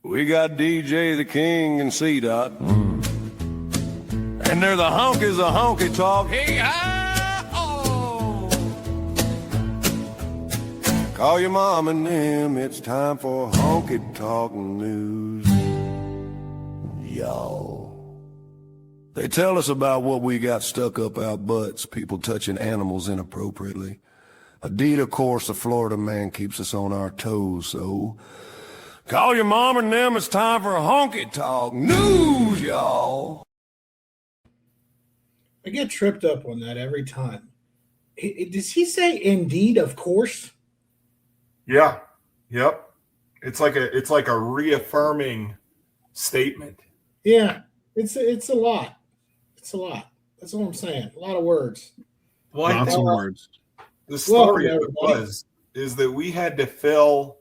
We got DJ the King and C-Dot. And they're the honkies of honky talk. Hey-ah-oh! Call your mom and them, it's time for honky talk news. Y'all. They tell us about what we got stuck up our butts, people touching animals inappropriately. Indeed, of course, the Florida man keeps us on our toes, so call your mom and them, it's time for honky talk news, y'all. I get tripped up on that every time. Does he say indeed, of course? Yeah. Yep. It's like a reaffirming statement. Yeah. It's a lot. It's a lot. That's all I'm saying. A lot of words. Well, I Lots think of words. the story of Welcome, it is that we had to fill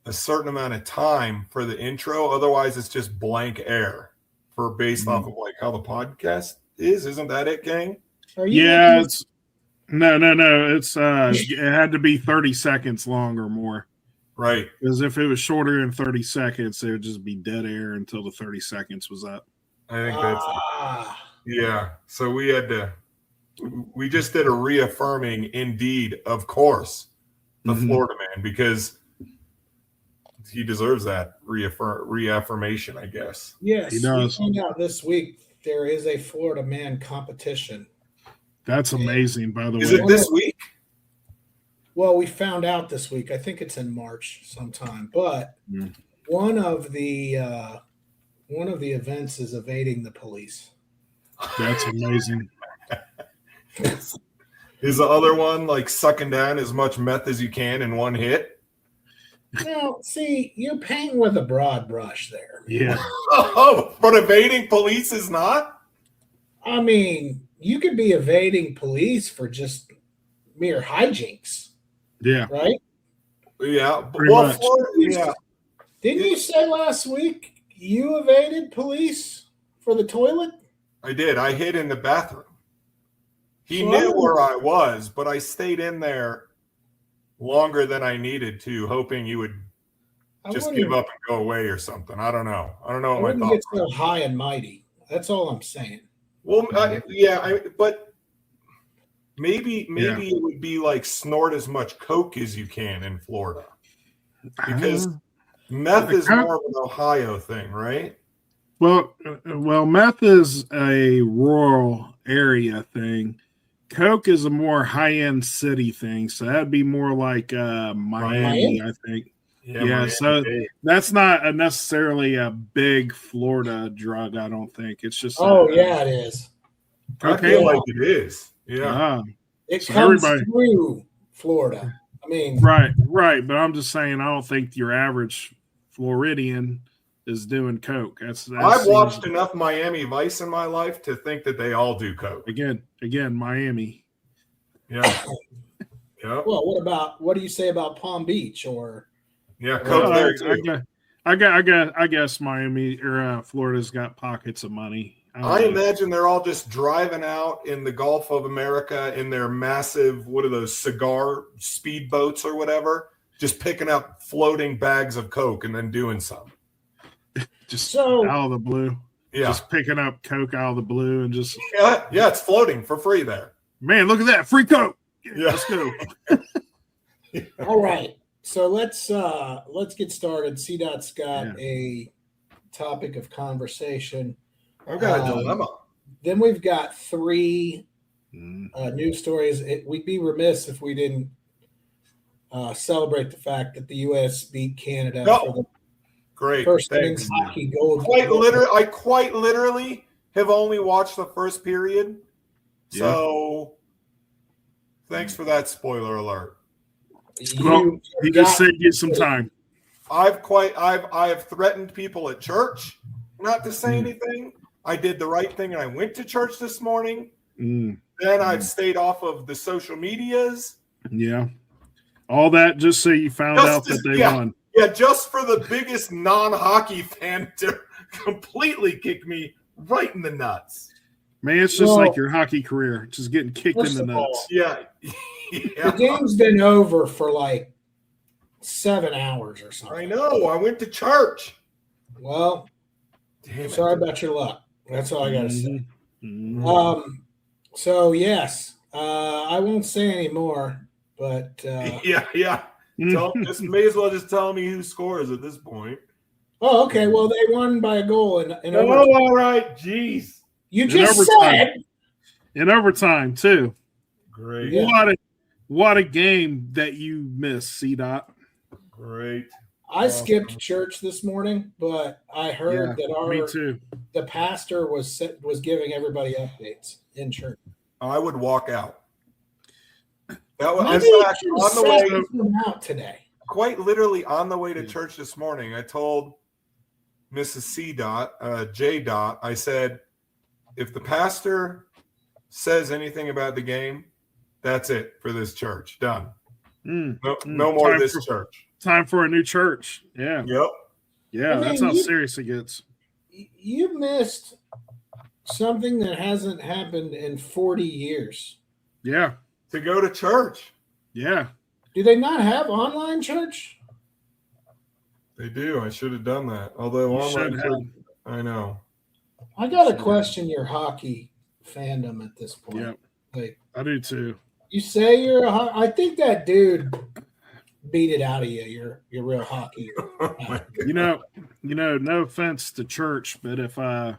a certain amount of time for the intro. Otherwise, it's just blank air for based off of like how the podcast is. Isn't that it, gang? Are you Yeah, making- it's no. It's it had to be 30 seconds long or more. Right. Because if it was shorter than 30 seconds, it would just be dead air until the 30 seconds was up. I think that's Ah, yeah. So we just did a reaffirming indeed, of course, the Mhm. Florida man, because he deserves that reaffirmation, I guess. yes. He does. We found out this week there is a Florida man competition. That's amazing, by the Is way. it this week? Well, we found out this week. I think it's in March sometime. But Mm. one of the events is evading the police. That's amazing. Is the other one like sucking down as much meth as you can in one hit? Now, see, you're painting with a broad brush there. Yeah. Oh, but evading police is not? I mean, you could be evading police for just mere hijinks, Yeah. right? Yeah. Pretty much. Florida, yeah. Didn't you say last week you evaded police for the toilet? I did. I hid in the bathroom. He So knew where I was, but I stayed in there longer than I needed to, hoping you would I just wouldn't- give up and go away or something. I don't know. I don't know I what wouldn't my get thoughts so are. high and mighty. That's all I'm saying. Well, but maybe it would be like snort as much coke as you can in Florida, because meth is more of an Ohio thing, right? Well, meth is a rural area thing. Coke is a more high-end city thing, so that'd be more like Miami, I think. Yeah, Miami so Dade. that's not necessarily a big Florida drug, I don't think. It's just Yeah, it is. I Okay. feel like it is. Yeah. Ah, It So comes everybody- through Florida. I mean, right. But I'm just saying, I don't think your average Floridian is doing coke. That's I've watched enough Miami Vice in my life to think that they all do coke. again Miami. Yeah. Yeah. well, what do you say about Palm Beach or Yeah. Coke there too. I guess Miami or Florida's got pockets of money. I imagine they're all just driving out in the Gulf of America in their massive, what are those, cigar speedboats or whatever, just picking up floating bags of Coke and then doing some. just So- out of the blue. Yeah. Just picking up coke out of the blue and just, Yeah, it's floating for free there. man, look at that, free coke. Yeah. Let's go. all right. So let's get started. C-Dot's got a topic of conversation. I've got a dilemma. Then we've got three Mm. news stories. We'd be remiss if we didn't celebrate the fact that the U.S. beat Canada for the Great. first Thanks. innings hockey gold. I quite literally have only watched the first period. So thanks for that spoiler alert. Well, he just saved you some time. I have threatened people at church not to say anything. I did the right thing and I went to church this morning. Mm. Then I've stayed off of the social medias. Yeah. All that just so you found out that they won. Yeah, just for the biggest non-hockey fan to completely kick me right in the nuts. Man, it's just Well, like your hockey career, just getting kicked in first the of all, nuts. Yeah. The game's been over for like 7 hours or something. I know. I went to church. Well, Damn it. sorry about your luck. That's all I got to say. Mhm. So yes, I won't say any more, but Yeah. Just may as well just tell me who scores at this point. oh, okay. Well, they won by a goal in Oh, overtime. all right. Jeez. You In just overtime. said In overtime too. Great. Yeah. What a game that you missed, C-Dot. Great. I skipped church this morning, but I heard that Me too. the pastor was giving everybody updates in church. I would walk out. That was, Maybe in you fact, should on the set way, them out today. quite literally on the way to church this morning, I told Mrs. C. J. I said, if the pastor says anything about the game, that's it for this church. Done. No more of this church. Time for a new church. Yeah. Yep. Yeah, I mean, that's how serious it gets. You missed something that hasn't happened in 40 years. Yeah. To go to church. Yeah. Do they not have online church? They do. I should have done that. Although You online should church, have. I know. I got to question your hockey fandom at this point. Yeah. Like, I do too. you say you're I think that dude beat it out of you. You're real hockey. Oh my You know, no offense to church, but if my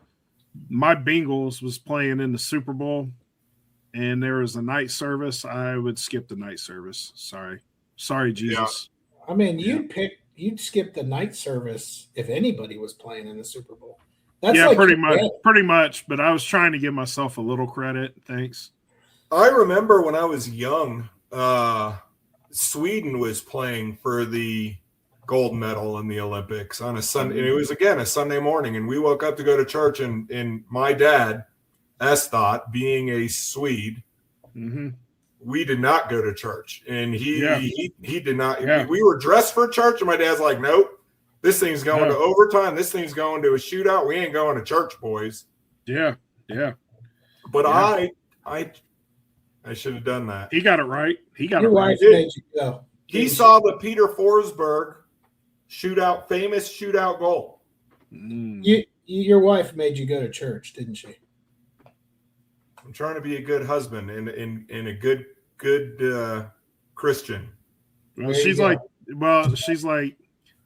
Bengals was playing in the Super Bowl and there was a night service, I would skip the night service. Sorry, Jesus. I mean, you'd skip the night service if anybody was playing in the Super Bowl. That's Yeah, like pretty much. But I was trying to give myself a little credit. Thanks. I remember when I was young, Sweden was playing for the gold medal in the Olympics on a Sunday. And it was, again, a Sunday morning. And we woke up to go to church. And my dad, Esthot, being a Swede, we did not go to church. And he did not. Yeah. We were dressed for church. And my dad's like, nope, this thing's going to overtime. This thing's going to a shootout. We ain't going to church, boys. Yeah. But Yeah. I should have done that. He got it right. He got Your it right. wife made you go. He saw the Peter Forsberg famous shootout goal. Your wife made you go to church, didn't she? I'm trying to be a good husband and a good Christian. Well, There you she's go. like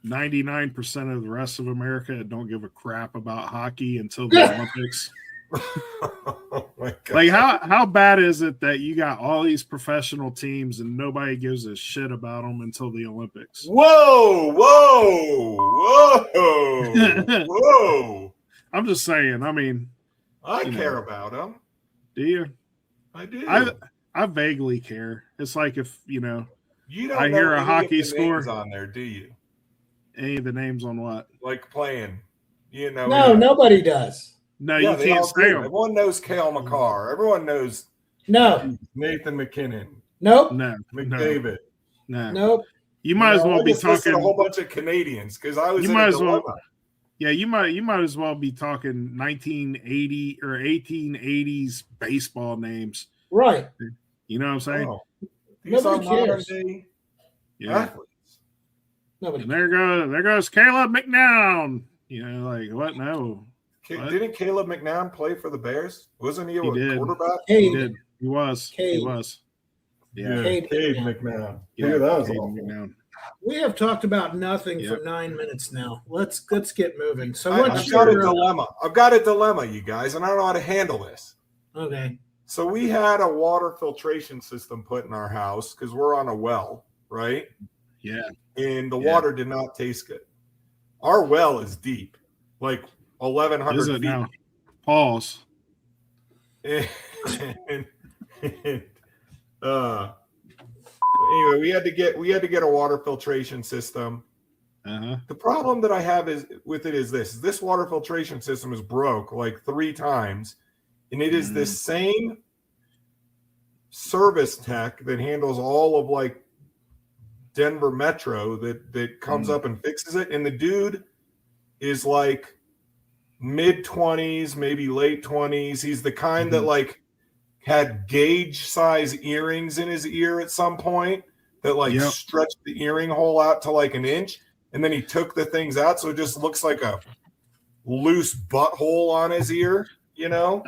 99% of the rest of America that don't give a crap about hockey until the Olympics. Oh my God. Like how bad is it that you got all these professional teams and nobody gives a shit about them until the Olympics? Whoa! I'm just saying. I mean, I care about him. do you? I do. I vaguely care. It's like if you don't. I know hear a any of hockey the score. names on there, do you? any of the names on what? Like playing. You know. No, nobody does. No, Yeah, you they can't all say do. them. Everyone knows Cale McCarr. Everyone knows No, Nathan McKinnon, nope, No, McDavid. no. nope. You might as well I be just listed talking. a whole bunch of Canadians because I was. You in might a as well- dilemma. Yeah, you might as well be talking 1980 or 1880s baseball names. Right. You know what I'm saying? Oh, these Nobody are modern cares. day Yeah. athletes. Nobody. And there goes Caleb McNown. You know, like what? No, What? Didn't Caleb McNown play for the Bears? Wasn't he a did. quarterback? he Cade. did. He was. Cade. He was. Yeah. Cade McNown. Yeah, Yeah, that was Cade awful. McNown. We have talked about nothing for Yep. 9 minutes now. Let's get moving. So I've what's got a your dilemma. I've got a dilemma, you guys, and I don't know how to handle this. okay? So we had a water filtration system put in our house because we're on a well, right? Yeah. And the Yeah. water did not taste good. Our well is deep, like 1,100 Is it feet. now? Pause. And, anyway, we had to get a water filtration system. Uh-huh. The problem that I have is this water filtration system is broke like 3 times, and it is this same service tech that handles all of like Denver Metro that comes up and fixes it. And the dude is like mid-20s, maybe late 20s. He's the kind that like had gauge size earrings in his ear at some point that like stretched the earring hole out to like an inch. And then he took the things out. So it just looks like a loose butthole on his ear, you know?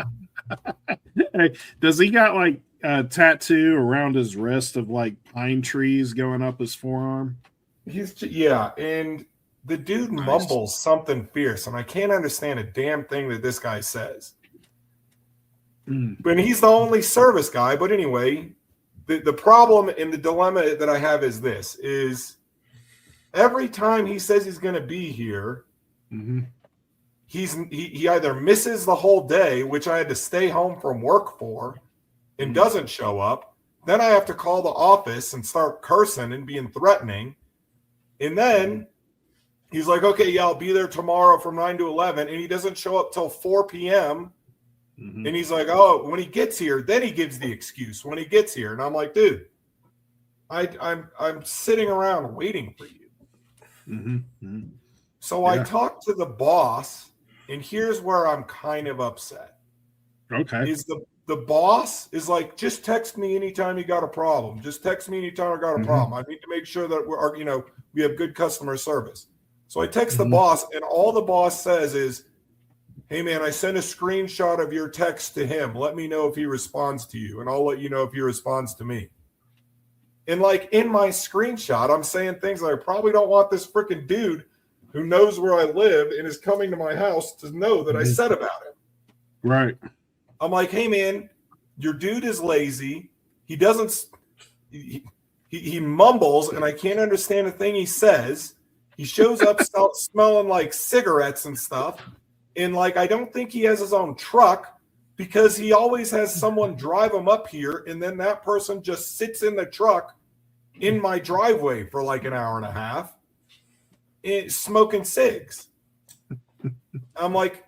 Hey, does he got like a tattoo around his wrist of like pine trees going up his forearm? Yeah, and the dude Nice. mumbles something fierce, and I can't understand a damn thing that this guy says. But he's the only service guy. But anyway, the problem and the dilemma that I have is this: is every time he says he's going to be here, he either misses the whole day, which I had to stay home from work for, and doesn't show up. Then I have to call the office and start cursing and being threatening. And then he's like, okay, yeah, I'll be there tomorrow from 9 to 11. And he doesn't show up till 4 p.m. And he's like, oh, when he gets here, then he gives the excuse when he gets here. And I'm like, dude, I'm sitting around waiting for you. So I talked to the boss, and here's where I'm kind of upset. Okay. Is the boss is like, just text me anytime you got a problem. Just text me anytime I got a problem. I need to make sure that we have good customer service. So I text the boss, and all the boss says is, hey man, I sent a screenshot of your text to him. Let me know if he responds to you, and I'll let you know if he responds to me. And like in my screenshot, I'm saying things like, I probably don't want this freaking dude who knows where I live and is coming to my house to know that I said about him. Right. I'm like, hey man, your dude is lazy. He doesn't. He mumbles, and I can't understand a thing he says. He shows up smelling like cigarettes and stuff, and like I don't think he has his own truck because he always has someone drive him up here, and then that person just sits in the truck in my driveway for like an hour and a half, smoking cigs. I'm like,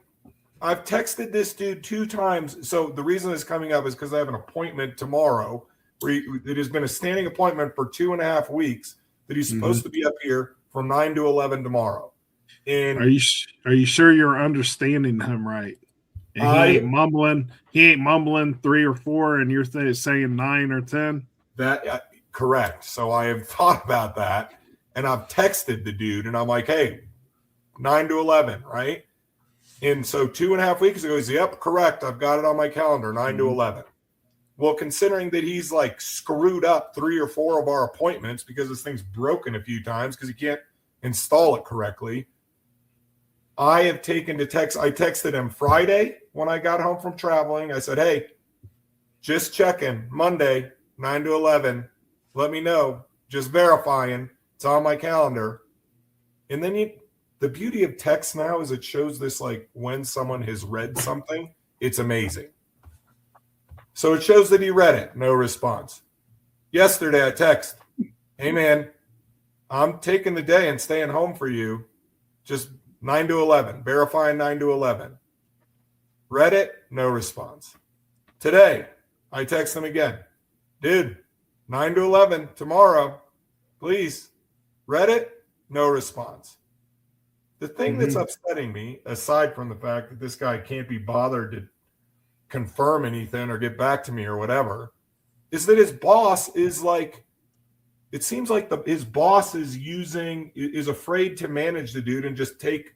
I've texted this dude 2 times. So the reason it's coming up is because I have an appointment tomorrow. It has been a standing appointment for 2.5 weeks that he's supposed to be up here from 9 to 11 tomorrow. And are you sure you're understanding him right? And he ain't mumbling 3 or 4, and you're saying 9 or 10. That correct. So I have thought about that, and I've texted the dude, and I'm like, hey, 9 to 11, right? And so 2.5 weeks ago, he's, yep, correct. I've got it on my calendar, 9 to 11. Well, considering that he's like screwed up 3 or 4 of our appointments because this thing's broken a few times because he can't install it correctly, I have taken to text. I texted him Friday when I got home from traveling. I said, hey, just checking, Monday, 9 to 11. Let me know. Just verifying. It's on my calendar. And then the beauty of text now is it shows this like when someone has read something. It's amazing. So it shows that he read it. No response. Yesterday I text, hey man, I'm taking the day and staying home for you. Just 9 to 11. Verifying 9 to 11. Read it. No response. Today I text him again. Dude, 9 to 11 tomorrow. Please. Read it. No response. The thing that's upsetting me, aside from the fact that this guy can't be bothered to confirm anything or get back to me or whatever, is that his boss is like, it seems like his boss is afraid to manage the dude and just take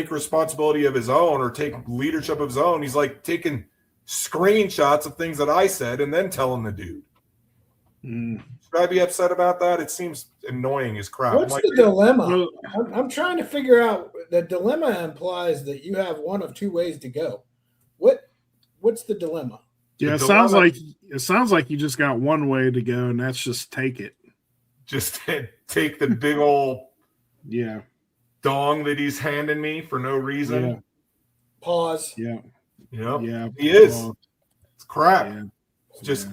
responsibility of his own or take leadership of his own. He's like taking screenshots of things that I said and then telling the dude. Should I be upset about that? It seems annoying as crap. What's the dilemma? I'm trying to figure out. The dilemma implies that you have one of 2 ways to go. What's the dilemma? Yeah, it sounds like you just got one way to go, and that's just take it. Just take the big old dong that he's handing me for no reason. Yeah. Pause. Yeah. Yep. Yeah. He is. It's crap. Yeah. It's just.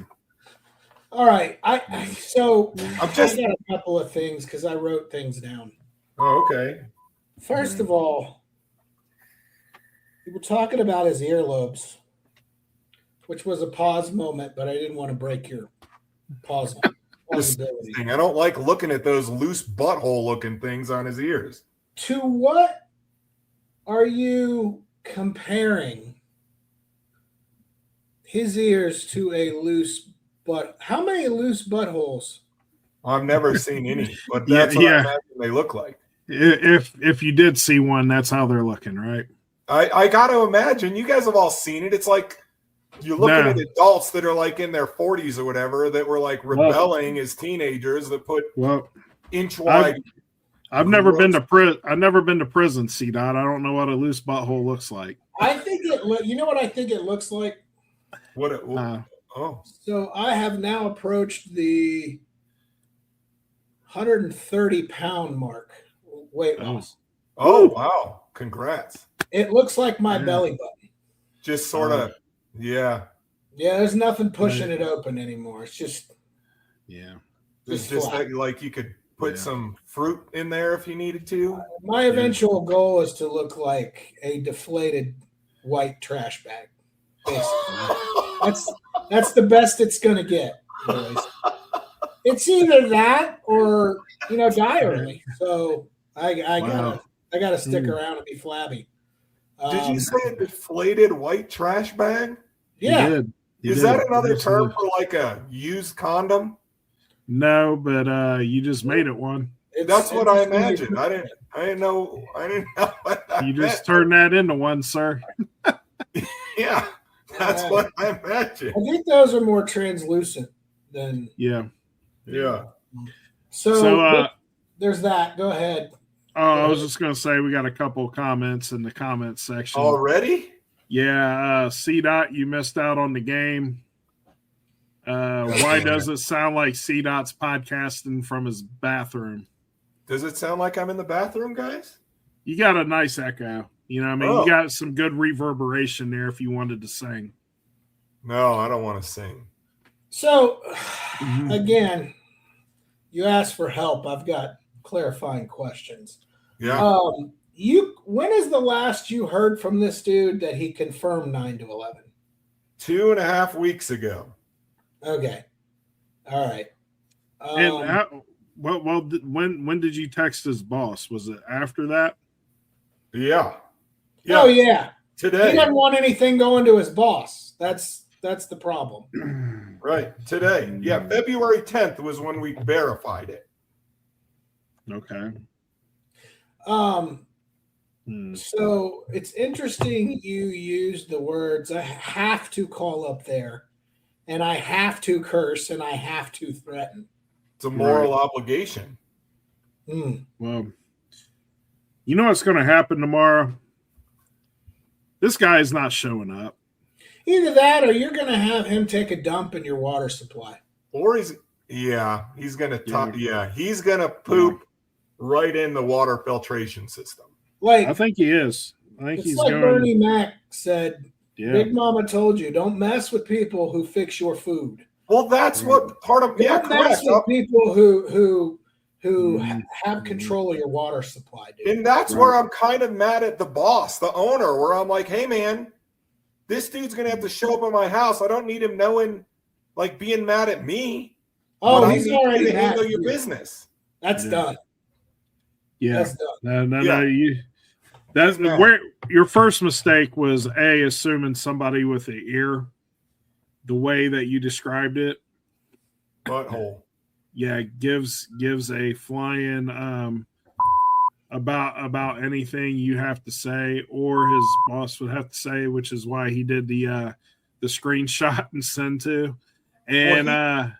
All right. I got a couple of things because I wrote things down. Oh, okay. First of all, we were talking about his earlobes, which was a pause moment, but I didn't want to break your plausibility. I don't like looking at those loose butthole looking things on his ears. To what are you comparing his ears to a loose butt? How many loose buttholes? I've never seen any, but that's what I imagine they look like. If you did see one, that's how they're looking, right? I got to imagine you guys have all seen it. It's like you're looking No. at adults that are like in their 40s or whatever that were like rebelling as teenagers that put Well, inch wide. I've never been to prison, C-Dot. I don't know what a loose butthole looks like. I think you know what I think it looks like? Oh, So I have now approached the 130-pound mark weight loss. oh, wow! Congrats. It looks like my Yeah. belly button. Just sort of, yeah. Yeah, there's nothing pushing it open anymore. It's just Yeah. It's Just just flat. that like you could put Yeah. some fruit in there if you needed to. my eventual goal is to look like a deflated white trash bag. Basically. That's the best it's gonna get, boys. It's either that or die early. So I gotta stick around and be flabby. Did you say a deflated white trash bag? Yeah. You did. You Is did. that another term Absolutely. for like a used condom? No, but you just made it one. That's what I interesting. imagined. I didn't know what that You meant. just turned that into one, sir. Yeah, that's what I imagined. I think those are more translucent than Yeah. Yeah. so. There's that. Go ahead. I was just gonna say we got a couple comments in the comments section. Already? Yeah, C-Dot, you missed out on the game. Why does it sound like C-Dot's podcasting from his bathroom? Does it sound like I'm in the bathroom, guys? You got a nice echo. You know what I mean? Oh. You got some good reverberation there if you wanted to sing. No, I don't want to sing. So Mhm. again, you asked for help. I've got clarifying questions. Yeah. When is the last you heard from this dude that he confirmed 9 to 11? 2.5 weeks ago. Okay. All right. And when did you text his boss? Was it after that? Yeah. Oh yeah. He Today. doesn't want anything going to his boss. That's the problem. Right. Today. Yeah. February 10th was when we verified it. Okay. So it's interesting you used the words I have to call up there and I have to curse and I have to threaten. It's a moral obligation. Well, you know what's going to happen tomorrow? This guy is not showing up. Either that or you're going to have him take a dump in your water supply. Or he's going to he's going to poop right in the water filtration system. Like I think he is. I think it's he's like going. Bernie Mac said, Yeah. Big Mama told you, don't mess with people who fix your food. Well, that's what part of Don't mess correct. with people who Mhm. have control of your water supply, dude. And that's where I'm kind of mad at the boss, the owner, where I'm like, hey man, this dude's gonna have to show up at my house. I don't need him knowing, like being mad at me. Oh, But I he's need you already to mad handle at your you. business. That's Yeah. done. Yeah. That's done. No. Yeah. That's He's mad. where your first mistake was assuming somebody with an ear, the way that you described it. Butthole. Yeah, gives a flying about anything you have to say or his boss would have to say, which is why he did the screenshot and send to. And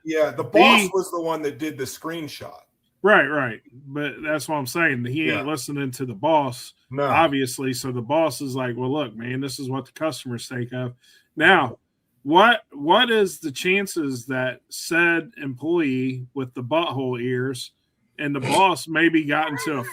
Yeah, the boss was the one that did the screenshot. right. But that's what I'm saying. He ain't listening to the boss. No. Obviously, so the boss is like, well, look, man, this is what the customers think of. Now, what is the chances that said employee with the butthole ears and the boss maybe got into a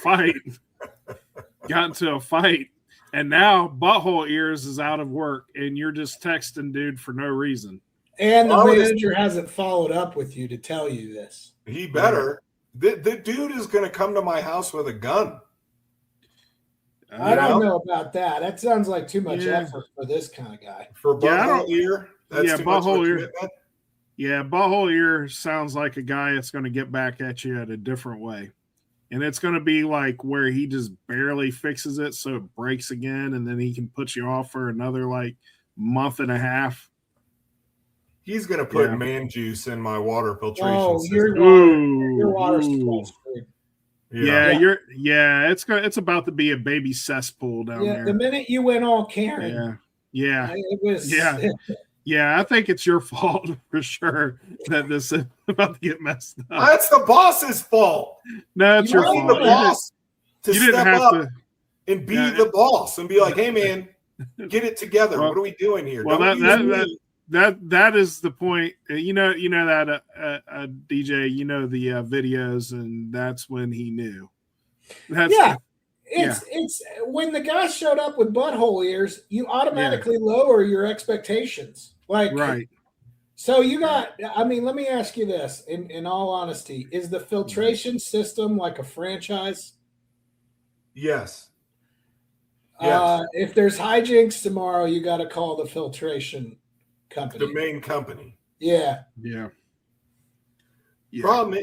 fight, and now butthole ears is out of work and you're just texting dude for no reason? And the Well, manager hasn't followed up with you to tell you this. He better. The dude is going to come to my house with a gun. I don't know about that. That sounds like too much Yeah. effort for this kind of guy. For Yeah, I butthole don't- ear? That's Yeah, too much of a butthole ear. commitment? Yeah, butthole ear sounds like a guy that's going to get back at you at a different way. And it's going to be like where he just barely fixes it so it breaks again, and then he can put you off for another like month and a half. He's going to put Yeah. man juice in my water filtration Oh, system. your Ooh, water's ooh. twice screwed. Yeah, Yeah. it's about to be a baby cesspool down Yeah, there. the minute you went all Karen, Yeah. it was Yeah. Yeah, I think it's your fault for sure that this is about to get messed up. That's the boss's fault. No, it's You your might I'm fault. the boss to You didn't step have up to. and be Yeah. the boss and be like, "Hey, man, get it together. Well- what are we doing here?" Well, Don't use me. that is the point. You know that DJ. You know the videos, and that's when he knew. yeah. It's when the guy showed up with butthole ears, you automatically lower your expectations. Like, right. so you got, I mean, let me ask you this in all honesty, is the filtration system like a franchise? Yes. Yes. If there's hijinks tomorrow, you got to call the filtration company. The main company. Yeah. Yeah. Problem,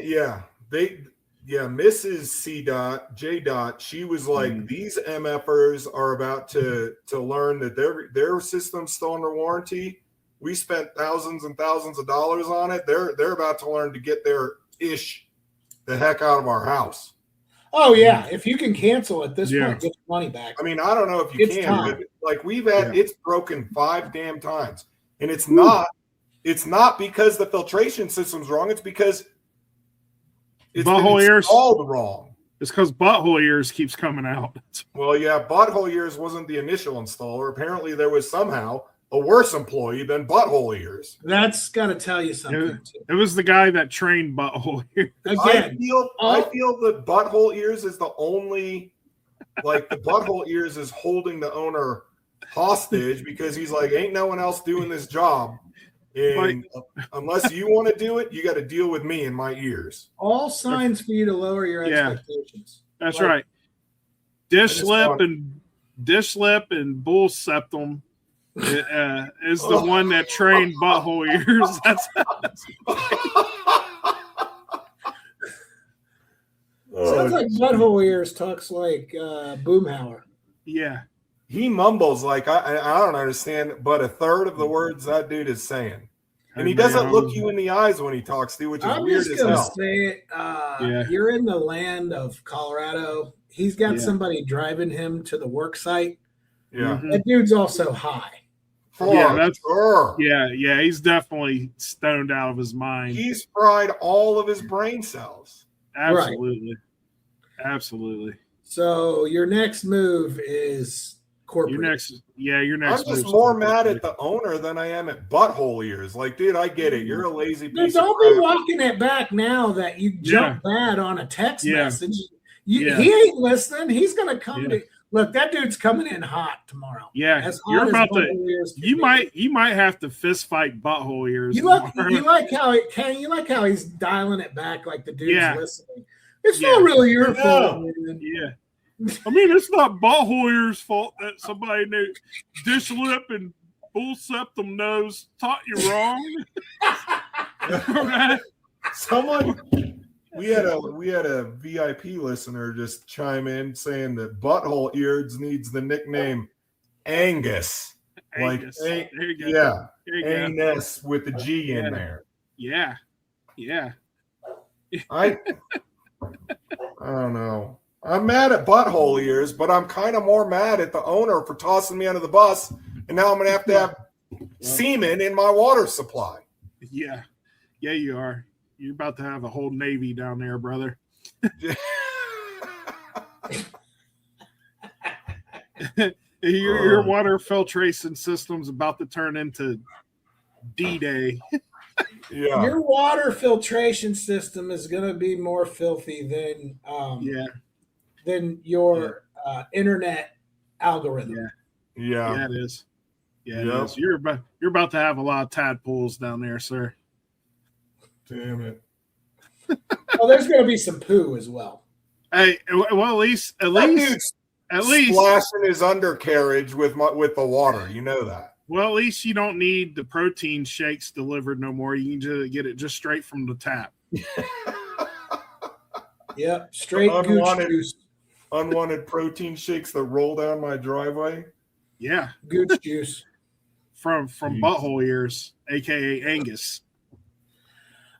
Mrs. C. J. She was like, these MFers are about to learn that their system's still under warranty. We spent thousands and thousands of dollars on it. They're about to learn to get their ish the heck out of our house. Oh yeah, if you can cancel at this point, get your money back. I mean, I don't know if you can, but like we've had it's broken 5 damn times, and it's not because the filtration system's wrong. It's because it's butthole ears all wrong. It's because butthole ears keeps coming out. Well, yeah, butthole ears wasn't the initial installer. Apparently, there was somehow a worse employee than butthole ears. That's got to tell you something. It was the guy that trained butthole ears. Again, I feel that butthole ears is the only, like the butthole ears is holding the owner hostage because he's like, ain't no one else doing this job. And unless you want to do it, you got to deal with me and my ears. All signs for you to lower your expectations. That's right. Dish lip and bull septum is the one that trained butthole ears. That's sounds like butthole ears talks like Boomhauer. Yeah. He mumbles like I don't understand, but a third of the words that dude is saying, and he doesn't look you in the eyes when he talks to you, which is weird as hell. I'm just gonna say it. You're in the land of Colorado. He's got somebody driving him to the work site. Yeah, that dude's also high. Yeah, he's definitely stoned out of his mind. He's fried all of his brain cells. Absolutely, absolutely. So your next move is corporate. Your next. I'm just more mad at the owner than I am at butthole ears. Like, dude, I get it. You're a lazy piece. Don't be walking it back now that you jumped bad on a text message. He ain't listening. He's gonna come to look. That dude's coming in hot tomorrow. Yeah, you're about to. You might have to fist fight butthole ears. You like how he's dialing it back like the dude's listening. It's not really your fault, man. Yeah. I mean, it's not butthole ears' fault that somebody named Dish Lip and Bull Septum Nose taught you wrong. Right? We had a VIP listener just chime in saying that Butthole Ears needs the nickname Angus. Angus. Like, there you go. Yeah, there you Angus with the G in there. Yeah. I don't know. I'm mad at Butthole Ears, but I'm kind of more mad at the owner for tossing me under the bus, and now I'm going to have semen in my water supply. Yeah, you are. You're about to have a whole Navy down there, brother. Your water filtration system's about to turn into D-Day. Yeah. Your water filtration system is going to be more filthy than your internet algorithm. Yeah, it is. Yeah, it is. You're about to have a lot of tadpoles down there, sir. Damn it. Well, there's going to be some poo as well. Hey, well, at least splashing his undercarriage with the water. You know that. Well, at least you don't need the protein shakes delivered no more. You can just get it just straight from the tap. Yep, straight gooch juice. Unwanted protein shakes that roll down my driveway. Yeah, gooch juice from Butthole Ears, aka Angus.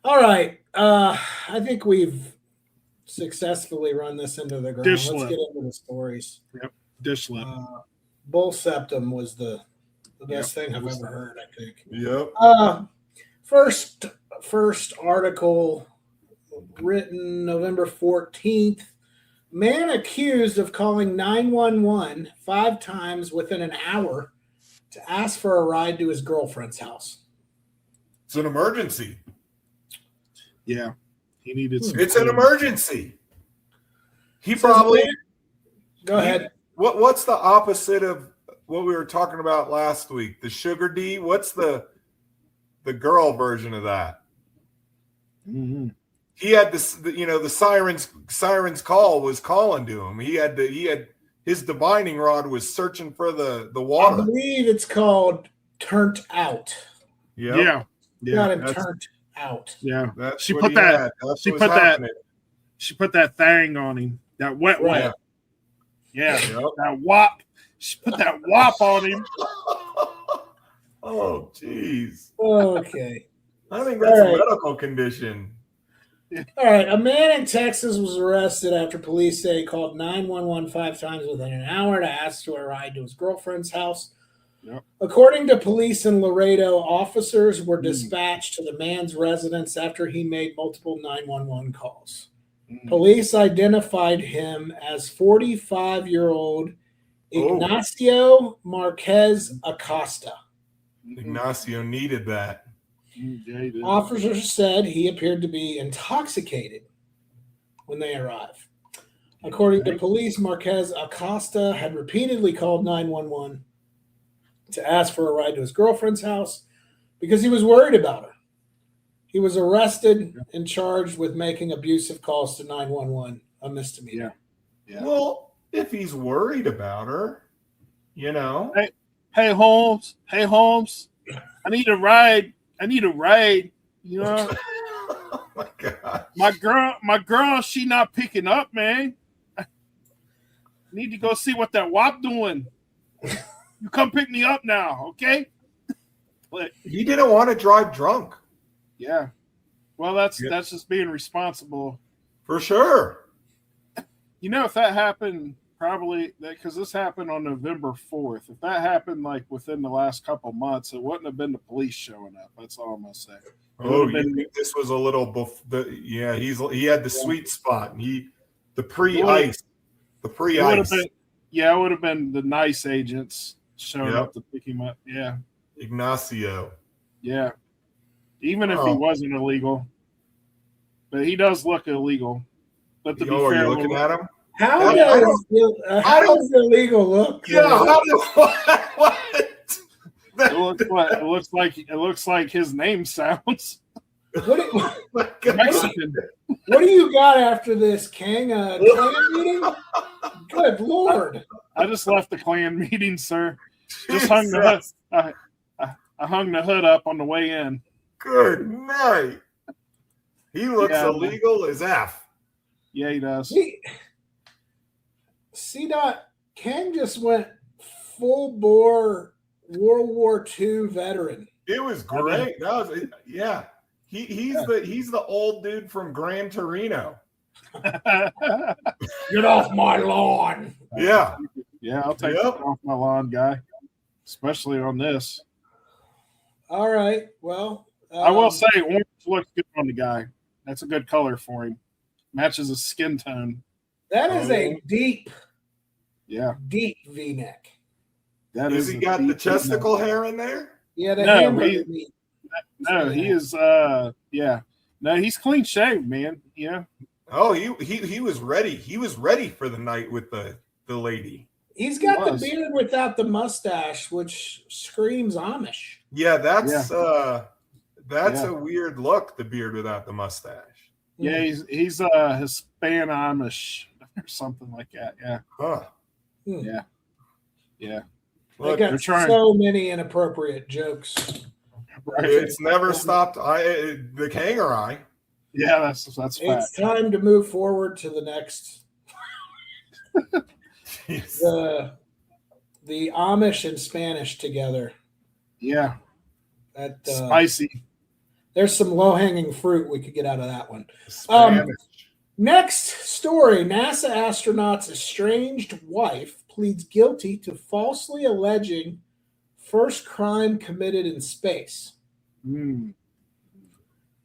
All right, I think we've successfully run this into the ground. Dish Let's lip. get into the stories. Dish lip. Bull septum was the best thing I've ever heard, I think. Yep. First article written November 14th. Man accused of calling 911 5 times within an hour to ask for a ride to his girlfriend's house. It's an emergency. Yeah. He needed some. It's an emergency. He Says probably. man- Go ahead. What's the opposite of what we were talking about last week? The sugar D. What's the girl version of that? Mhm. He had this. The siren's call was calling to him. He had his divining rod was searching for the I water. believe it's called Turned Out. Yep. Yeah. Got Yeah. him turned out. Yeah. That's She what put he that- had. That's she what put was that- happening. She put that thing on him. That wet. Right. Yeah. Yep. That wop. She put that wop on him. Oh, jeez. Okay. I think that's All right. a medical condition. All right. A man in Texas was arrested after police say he called 911 5 times within an hour to ask for a ride to his girlfriend's house. Yep. According to police in Laredo, officers were dispatched to the man's residence after he made multiple 911 calls. Police identified him as 45-year-old Ignacio Marquez Acosta. Ignacio needed that. Yeah, he did. Officers said he appeared to be intoxicated when they arrived. According to police, Marquez Acosta had repeatedly called 911 to ask for a ride to his girlfriend's house because he was worried about her. He was arrested and charged with making abusive calls to 911, a misdemeanor. Yeah. Well, if he's worried about her, Hey Holmes. I need a ride. You know, Oh my God. my girl, she not picking up, man. I need to go see what that wop doing. You come pick me up now, okay? He didn't want to drive drunk, Yeah. Well, that's Yeah. that's just being responsible. for sure. You know, if that happened, probably because this happened on November 4th. If that happened like within the last couple months, it wouldn't have been the police showing up. That's all I'm gonna say. Oh, would've been- you think this was a little he had the sweet spot. The It pre-ice. The It would have pre-ice. been, it would have been the nice agents showing Yep. up to pick him up. Yeah, Ignacio. yeah. Even if he Oh. wasn't illegal, but he does look illegal. But to be Are fair, you looking at him? How I does illegal look? Yeah. What? it looks like his name sounds What Mexican. do you got after this, King? A clan meeting? Good Lord. I just left the Klan meeting, sir. Just hung the hood. I hung the hood up on the way in. Good night. He looks Yeah. illegal as F. Yeah, he does. C-Dot, King just went full bore World War II veteran. It was great. Yeah. He's the old dude from Gran Torino. Get off my lawn. Yeah. Yeah, I'll take Yep. that off my lawn, guy. Especially on this. All right. Well, I will say orange looks good on the guy. That's a good color for him. Matches his skin tone. that is a deep Yeah. V-neck. That Has is he a got the deep testicle hair in there? Yeah, the No, hamburger he- meat. No, he is yeah. No, he's clean shaved, man. Yeah. Oh, he was ready. He was ready for the night with the lady. He's got the was. beard without the mustache, which screams Amish. Yeah, that's Yeah. a weird look, the beard without the mustache. Yeah, he's Hispanish or something like that. Yeah. Huh. Yeah. They Look, got they're trying. so many inappropriate jokes. Right. it's never stopped the hanger eye. Yeah, that's fact. It's time to move forward to the next. Jeez. The Amish and Spanish together. Yeah. That Spicy. there's some low hanging fruit we could get out of that one. Spanish. Next story. NASA astronaut's estranged wife pleads guilty to falsely alleging first crime committed in space. Hmm.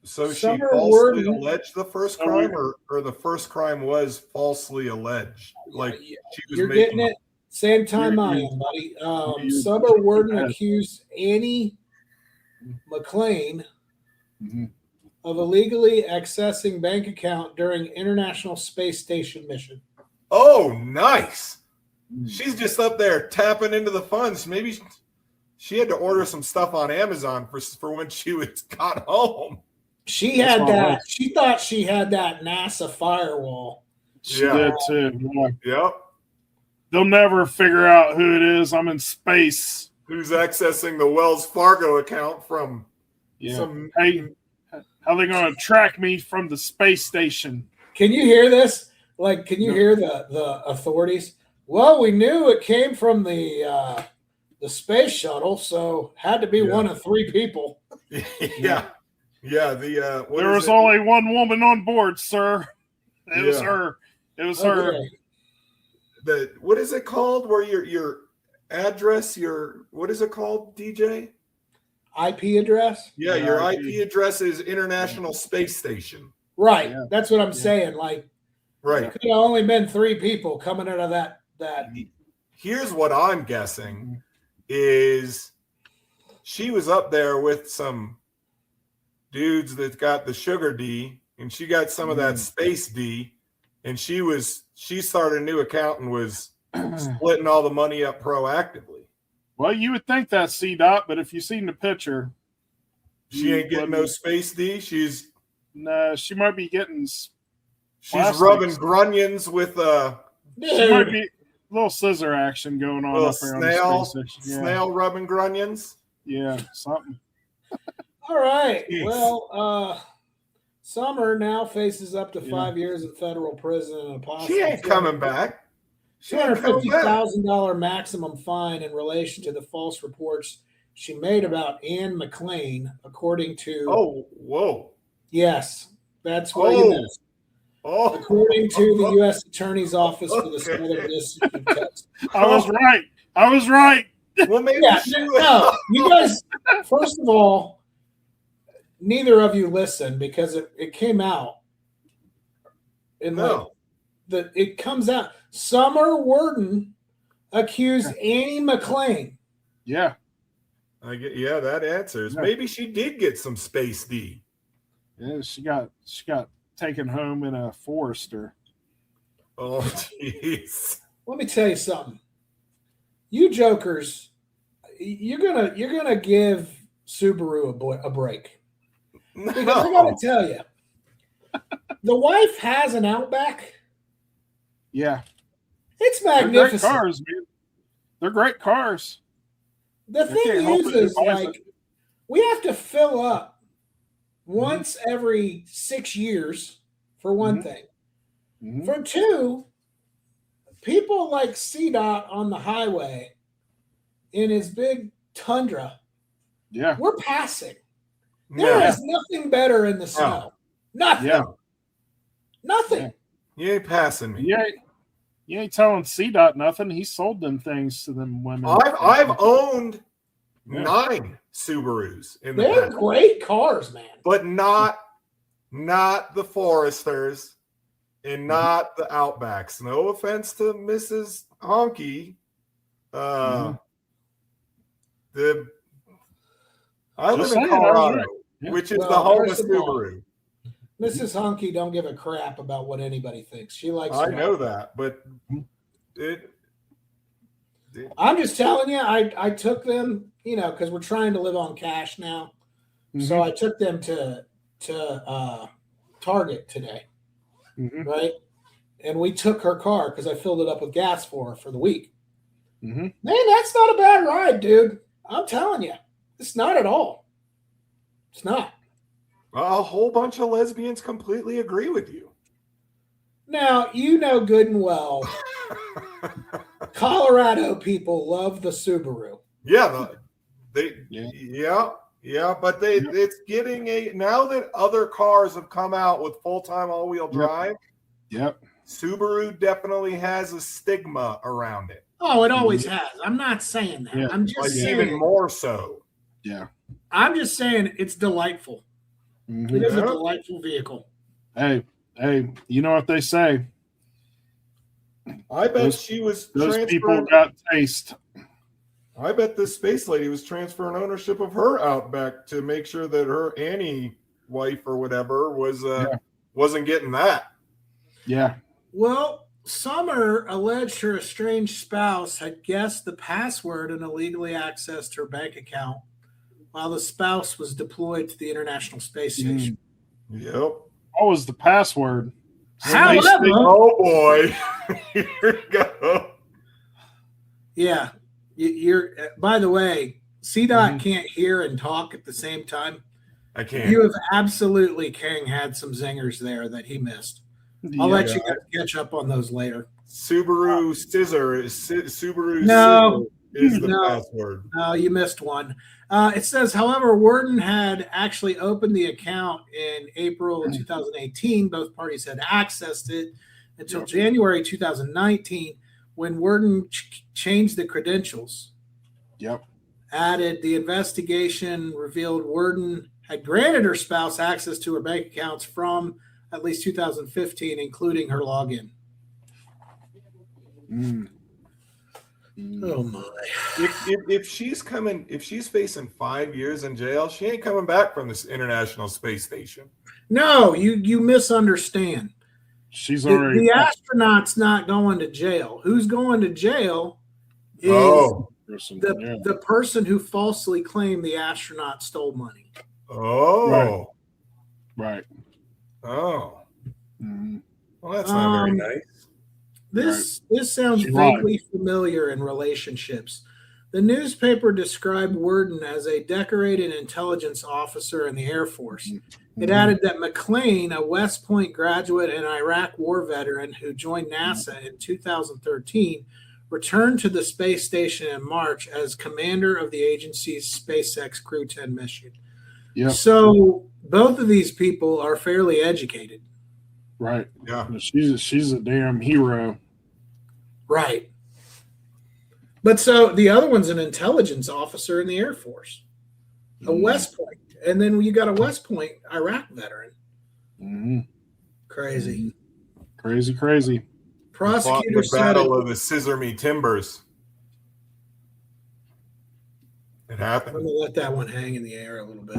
So she Summer falsely Worden- alleged the first So crime, or the first crime was falsely alleged? Like Yeah, she was you're making getting it. Same time I You're- am, buddy. you're- Summer Worden ahead. accused Annie McLean Mhm. of illegally accessing bank account during International Space Station mission. Oh, nice. Hmm. She's just up there tapping into the funds. Maybe she had to order some stuff on Amazon for when she got home. She That's had my that. wife. She thought she had that NASA firewall. She Yeah. did too. Yeah. Yep. They'll never figure out who it is. I'm in space. Who's accessing the Wells Fargo account from Yeah. some? Hey, how they going to track me from the space station? Can you hear this? Like, can you hear the authorities? Well, we knew it came from the space shuttle, so had to be Yeah. one of three people. Yeah. Yeah. The what There is was it? only one woman on board, sir. It was Yeah. her. It was her. Okay. the what is it called? Where your address, what is it called, DJ? IP address? Yeah, Yeah, your IP. IP address is International Space Station. Right. Yeah. That's what I'm Yeah. saying. Like, Right. could have only been three people coming out of that. Here's what I'm guessing is she was up there with some dudes that got the sugar D, and she got some of that space D, and she started a new account and was splitting all the money up proactively. Well, you would think that C-Dot, but if you seen the picture, She ain't getting no space D. She's no, she might be getting. Plastics. rubbing grunions with She might Dude, be a little scissor action going on little up there on snail the space station. Yeah, snail rubbing grunions. yeah, something. all right. Jeez. Well, Summer now faces up to Yeah. 5 years in federal prison and a possible She ain't coming back. She ain't coming back. $250,000 maximum fine in relation to the false reports she made about Ann McLean, according to. Oh, whoa. Yes, that's what Oh. it is. Oh, According to the U.S. Attorney's Office for the Okay. Southern District of Texas. I was right. I was right. well, maybe Yeah, she no, you guys, first of all, neither of you listened because it came out. And No. it comes out. Summer Worden accused Annie McLean. Yeah, Yeah, that answers. Yeah. Maybe she did get some space D. yeah. She got taken home in a Forester. Oh, jeez. Let me tell you something. You jokers, you're gonna give Subaru a break. Because I No. gotta tell you, the wife has an Outback. Yeah, It's they're great magnificent. cars, man. They're great cars. The I thing can't help it. is It buys like we have to fill up once every 6 years for one Mhm. thing. Mhm. For two, people like C-Dot on the highway in his big Tundra, Yeah, we're passing. There No. is nothing better in the snow. Nothing. yeah. Nothing. Yeah. You ain't passing me. You ain't telling C-Dot nothing. He sold them things to them women. I've owned Yeah. 9 Subarus in the They're past, great cars, man. but not the Foresters and not the Outbacks. No offense to Mrs. Honky. I live Just in saying, I was Colorado, right. Yeah. which is Well, the home of first of all, Subaru. Mrs. Honky don't give a crap about what anybody thinks. She likes I her know own. that, but it I'm just telling you, I took them, because we're trying to live on cash now. So I took them to Target today, Mhm. right? And we took her car because I filled it up with gas for her for the week. Mhm. Man, that's not a bad ride, dude. I'm telling you, it's not at all. It's not. a whole bunch of lesbians completely agree with you. Now, you know good and well, Colorado people love the Subaru. Yeah, they Yeah. yeah, but it's getting now that other cars have come out with full-time all-wheel drive, Yep. Subaru definitely has a stigma around it. Oh, it always has. I'm not saying that. Yeah. I'm just Like saying. even more so. Yeah. I'm just saying it's delightful. Mhm. It is a Yeah. delightful vehicle. Hey, you know what they say? I bet Those- she was Those people transferring. got taste. I bet this space lady was transferring ownership of her Outback to make sure that her Annie wife or whatever wasn't getting that. Yeah. Well, Summer alleged her estranged spouse had guessed the password and illegally accessed her bank account while the spouse was deployed to the International Space Station. Yep. What was the password? However, Oh boy. Here we go. yeah, you're. By the way, CDOT can't hear and talk at the same time. I can't. You have absolutely, King had some zingers there that he missed. I'll let you guys catch up on those later. Subaru Scissor is Subaru No. Scissor is the No. password. No, you missed one. It says, however, Worden had actually opened the account in April of 2018. Both parties had accessed it until January 2019 when Worden changed the credentials. Yep. Added the investigation revealed Worden had granted her spouse access to her bank accounts from at least 2015, including her login. Oh my! If she's facing 5 years in jail, she ain't coming back from this International Space Station. No, you misunderstand. She's The already astronaut's not going to jail. Who's going to jail is the person who falsely claimed the astronaut stole money. Oh. Right. Oh. Mhm. Well, that's not very nice. This sounds She lied. vaguely familiar in relationships. The newspaper described Worden as a decorated intelligence officer in the Air Force. It added that McLean, a West Point graduate and Iraq war veteran who joined NASA in 2013, returned to the space station in March as commander of the agency's SpaceX Crew 10 mission. Yep. So both of these people are fairly educated. Right. Yeah. She's a damn hero. Right. But so the other one's an intelligence officer in the Air Force, a West Point. And then you got a West Point Iraq veteran. Mm-hmm. Crazy. Crazy. Prosecutor The said battle of the Scissor Me Timbers. It I'm happened. going to let that one hang in the air a little bit.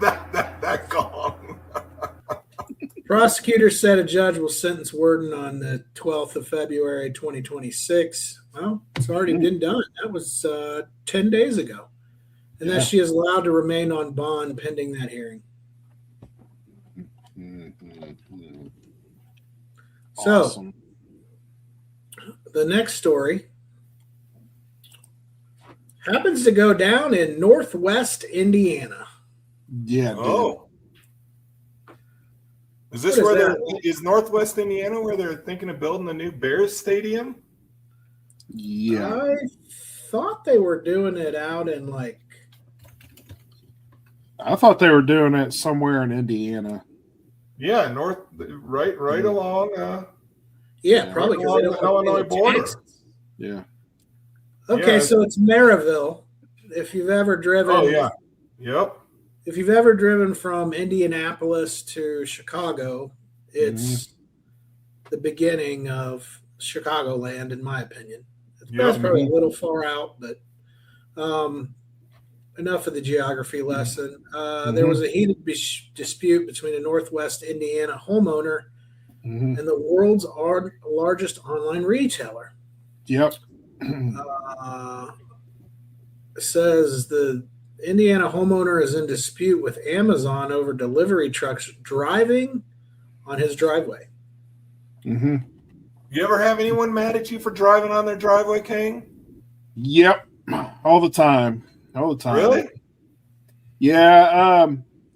that gone. Prosecutor said a judge will sentence Worden on the 12th of February, 2026. Well, it's already been done. That was 10 days ago. And that she is allowed to remain on bond pending that hearing. Awesome. So, the next story happens to go down in Northwest Indiana. Yeah. Oh. Is this What is where that? is Northwest Indiana where they're thinking of building a new Bears stadium? Yeah. I thought they were doing it out in like. I thought they were doing it somewhere in Indiana. Yeah, right along. Yeah, probably because they along don't the Illinois want to pay the border. taxes. Yeah. Okay, Yeah. so it's Maryville. If you've ever driven, Oh yeah. Yep. if you've ever driven from Indianapolis to Chicago, it's the beginning of Chicagoland, in my opinion. That's probably a little far out, but enough of the geography lesson. There was a heated dispute between a Northwest Indiana homeowner and the world's largest online retailer. Yep. It says the Indiana homeowner is in dispute with Amazon over delivery trucks driving on his driveway. Mm-hmm. You ever have anyone mad at you for driving on their driveway, King? Yep. All the time. Really? Yeah.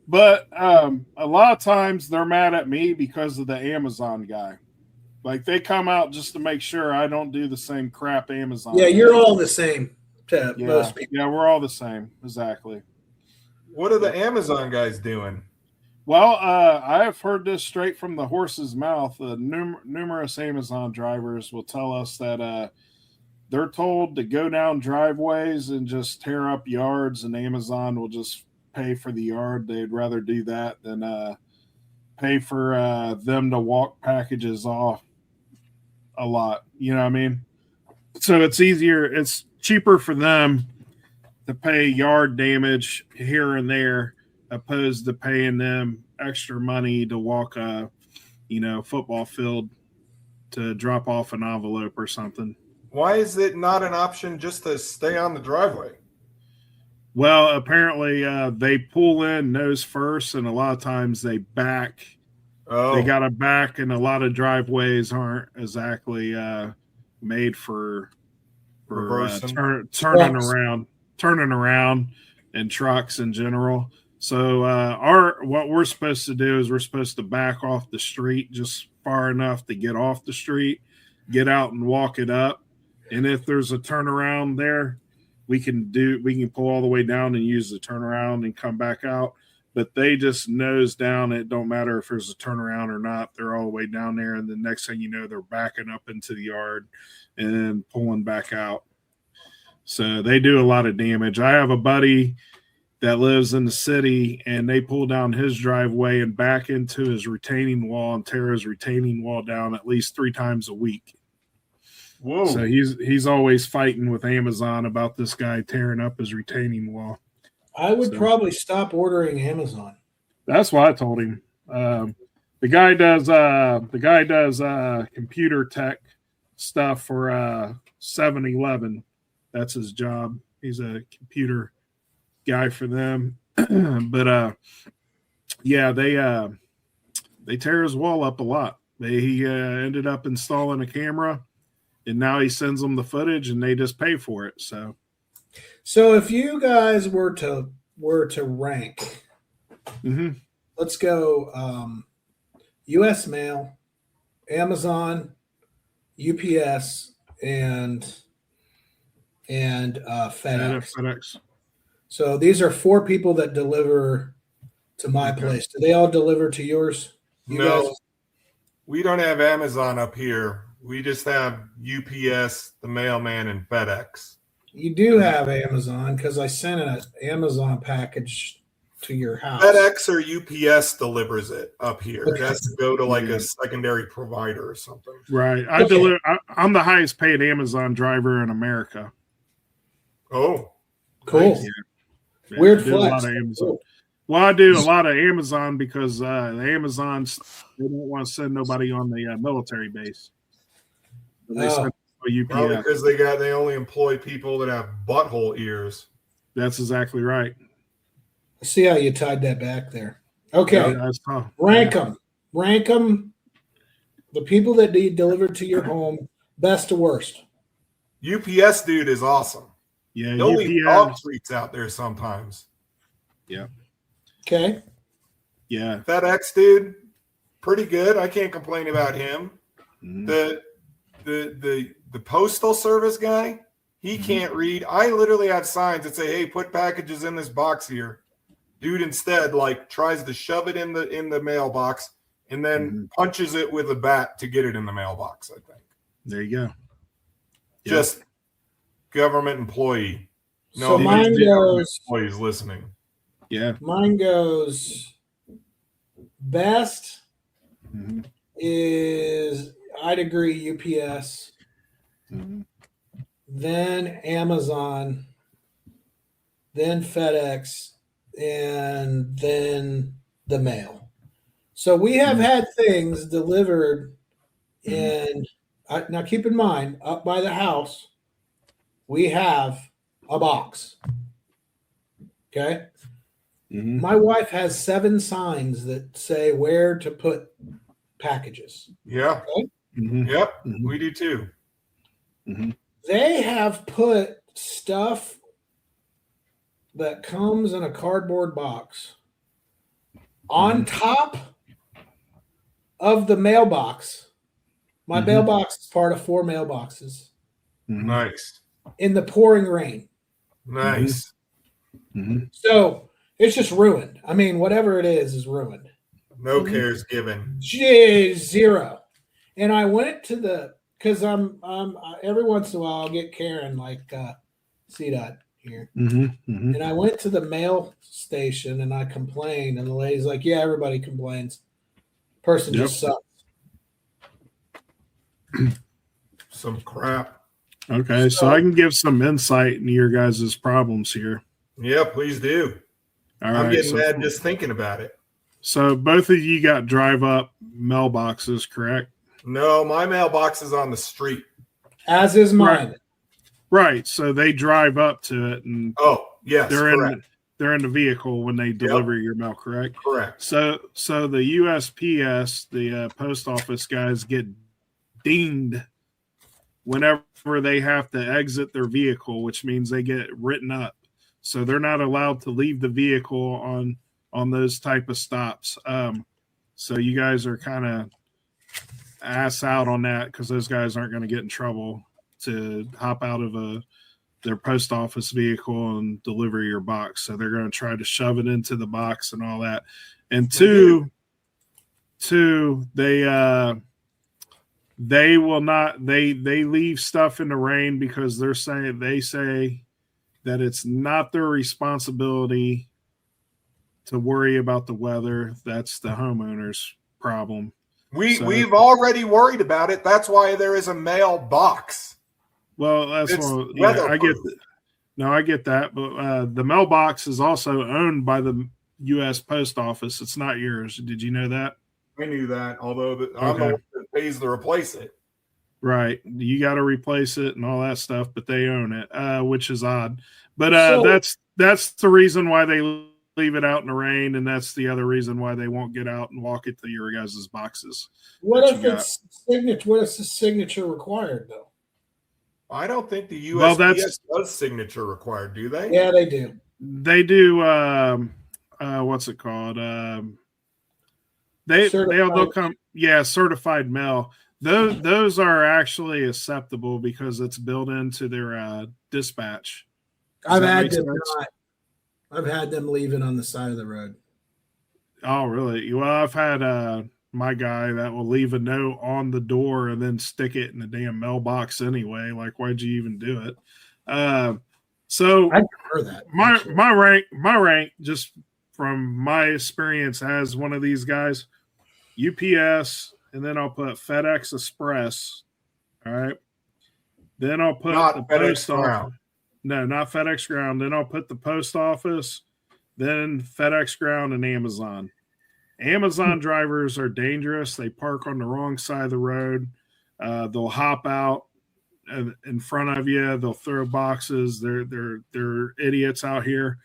But a lot of times they're mad at me because of the Amazon guy. Like they come out just to make sure I don't do the same crap Amazon. Yeah, does. you're all the same to most people. Yeah, we're all the same. Exactly. What are the Amazon guys doing? Well, I have heard this straight from the horse's mouth. Numerous Amazon drivers will tell us that they're told to go down driveways and just tear up yards, and Amazon will just pay for the yard. They'd rather do that than pay for them to walk packages off a lot. You know what I mean? So it's easier, it's cheaper for them to pay yard damage here and there opposed to paying them extra money to walk a football field to drop off an envelope or something. Why is it not an option just to stay on the driveway? Well, apparently they pull in nose first, and a lot of times they back. Oh, They got to back, and a lot of driveways aren't exactly made for Reversing. turning around, and trucks in general. So what we're supposed to do is we're supposed to back off the street just far enough to get off the street, get out and walk it up. And if there's a turnaround there, we can pull all the way down and use the turnaround and come back out. But they just nose down. It don't matter if there's a turnaround or not. They're all the way down there. And the next thing you know, they're backing up into the yard and pulling back out. So they do a lot of damage. I have a buddy that lives in the city, and they pull down his driveway and back into his retaining wall and tear his retaining wall down at least 3 times a week. whoa. So he's always fighting with Amazon about this guy tearing up his retaining wall. I would So- probably stop ordering Amazon. That's what I told him. The guy does computer tech stuff for 7-Eleven. That's his job. He's a computer guy for them. But yeah, they tear his wall up a lot. He ended up installing a camera, and now he sends them the footage, and they just pay for it. So if you guys were to rank, Mhm. let's go U.S. Mail, Amazon, UPS, and FedEx. FedEx. So these are 4 people that deliver to my place. Do they all deliver to yours? You No, guys? we don't have Amazon up here. We just have UPS, the mailman, and FedEx. You do have Amazon because I sent an Amazon package to your house. FedEx or UPS delivers it up here. It Okay. has to go to like Yeah. a secondary provider or something. Right. Okay. I'm the highest paid Amazon driver in America. Oh, Cool. nice. Yeah, Weird I do a lot flex. of Amazon. Cool. Well, I do a lot of Amazon because the Amazons, they don't want to send nobody on the military base. They send a Probably UPS. because they only employ people that have butthole ears. That's exactly right. I see how you tied that back there. Okay. Yeah, that's how- Rank them. Rank them. The people that need delivered to your home, best to worst. UPS dude is awesome. Yeah, He'll leave dog UPS. treats out there sometimes. Okay. Yeah. FedEx dude, pretty good. I can't complain about him. Mhm. The postal service guy, he Mhm. can't read. I literally have signs that say, "Hey, put packages in this box here." Dude instead like tries to shove it in the mailbox and then punches it with a bat to get it in the mailbox, I think. There you go. Yeah. Just government employee. No, So mine there's government goes employees listening. Yeah. best Mhm. is I'd agree UPS, Mhm. then Amazon, then FedEx, and then the mail. So we have had things delivered in now keep in mind up by the house we have a box. Okay? Mhm. My wife has 7 signs that say where to put packages. Yeah. Mhm. Yep. Mhm. We do too. Mhm. They have put stuff that comes in a cardboard box on top of the mailbox. My Mhm. mailbox is part of 4 mailboxes Mhm. Nice. in the pouring rain. Nice. Mhm. So it's just ruined. I mean, whatever it is ruined. No cares given. Zero. And I went to because I'm every once in a while I'll get Karen like CDOT here. And I went to the mail station and I complained, and the lady's like, "Yeah, everybody complains. Person just sucks." Some crap. Okay, so I can give some insight into your guys' problems here. Yeah, please do. All I'm right, getting mad just thinking about it. So both of you got drive up mailboxes, correct? No, my mailbox is on the street. As is mine. Right. So they drive up to it, and yes, they're in the vehicle when they deliver your mail, correct? Correct. So the USPS, the post office guys, get dinged whenever they have to exit their vehicle, which means they get written up. So they're not allowed to leave the vehicle on those type of stops. So you guys are kind of ass out on that because those guys aren't going to get in trouble to hop out of their post office vehicle and deliver your box. So they're going to try to shove it into the box and all that. And two, they will not, they leave stuff in the rain because they say that it's not their responsibility to worry about the weather. That's the homeowner's problem. We've already worried about it. That's why there is a mailbox. Well, I get that, but the mailbox is also owned by the U.S. Post Office. It's not yours. Did you know that? I knew that, although I'm the one that pays to replace it. Right, you got to replace it and all that stuff, but they own it, which is odd. But that's the reason why they leave it out in the rain, and that's the other reason why they won't get out and walk it to your guys' boxes. What if it's signature? What is the signature required though? I don't think the USPS does signature required, do they? Yeah, they do. They do. What's it called? They'll come. Yeah, certified mail. Those are actually acceptable because it's built into their dispatch. I've had them leave it on the side of the road. Oh, really? Well, I've had my guy that will leave a note on the door and then stick it in the damn mailbox anyway. Like, why'd you even do it? So I prefer that. My rank, just from my experience as one of these guys, UPS, and then I'll put FedEx Express. All right. Then I'll put the post office. No, not FedEx Ground. Then I'll put the post office, then FedEx Ground and Amazon. Amazon drivers are dangerous. They park on the wrong side of the road. They'll hop out in front of you. They'll throw boxes. They're idiots out here.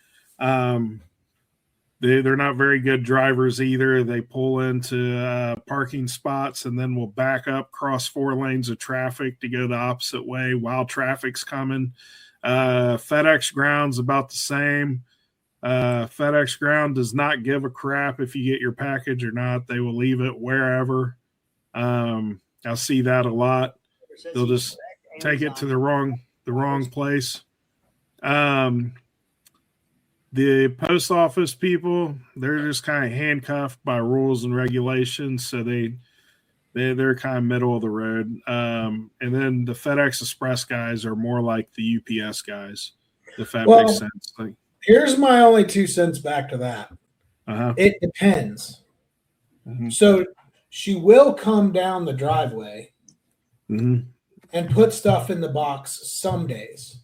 They're not very good drivers either. They pull into parking spots and then will back up, cross 4 lanes of traffic to go the opposite way while traffic's coming. FedEx Ground's about the same. FedEx Ground does not give a crap if you get your package or not. They will leave it wherever. I see that a lot. They'll just take it to the wrong place. The post office people, they're just kind of handcuffed by rules and regulations, so they're kind of middle of the road. And then the FedEx Express guys are more like the UPS guys, if that makes sense. Like, here's my only 2 cents back to that. It depends. Mm-hmm. So she will come down the driveway and put stuff in the box some days.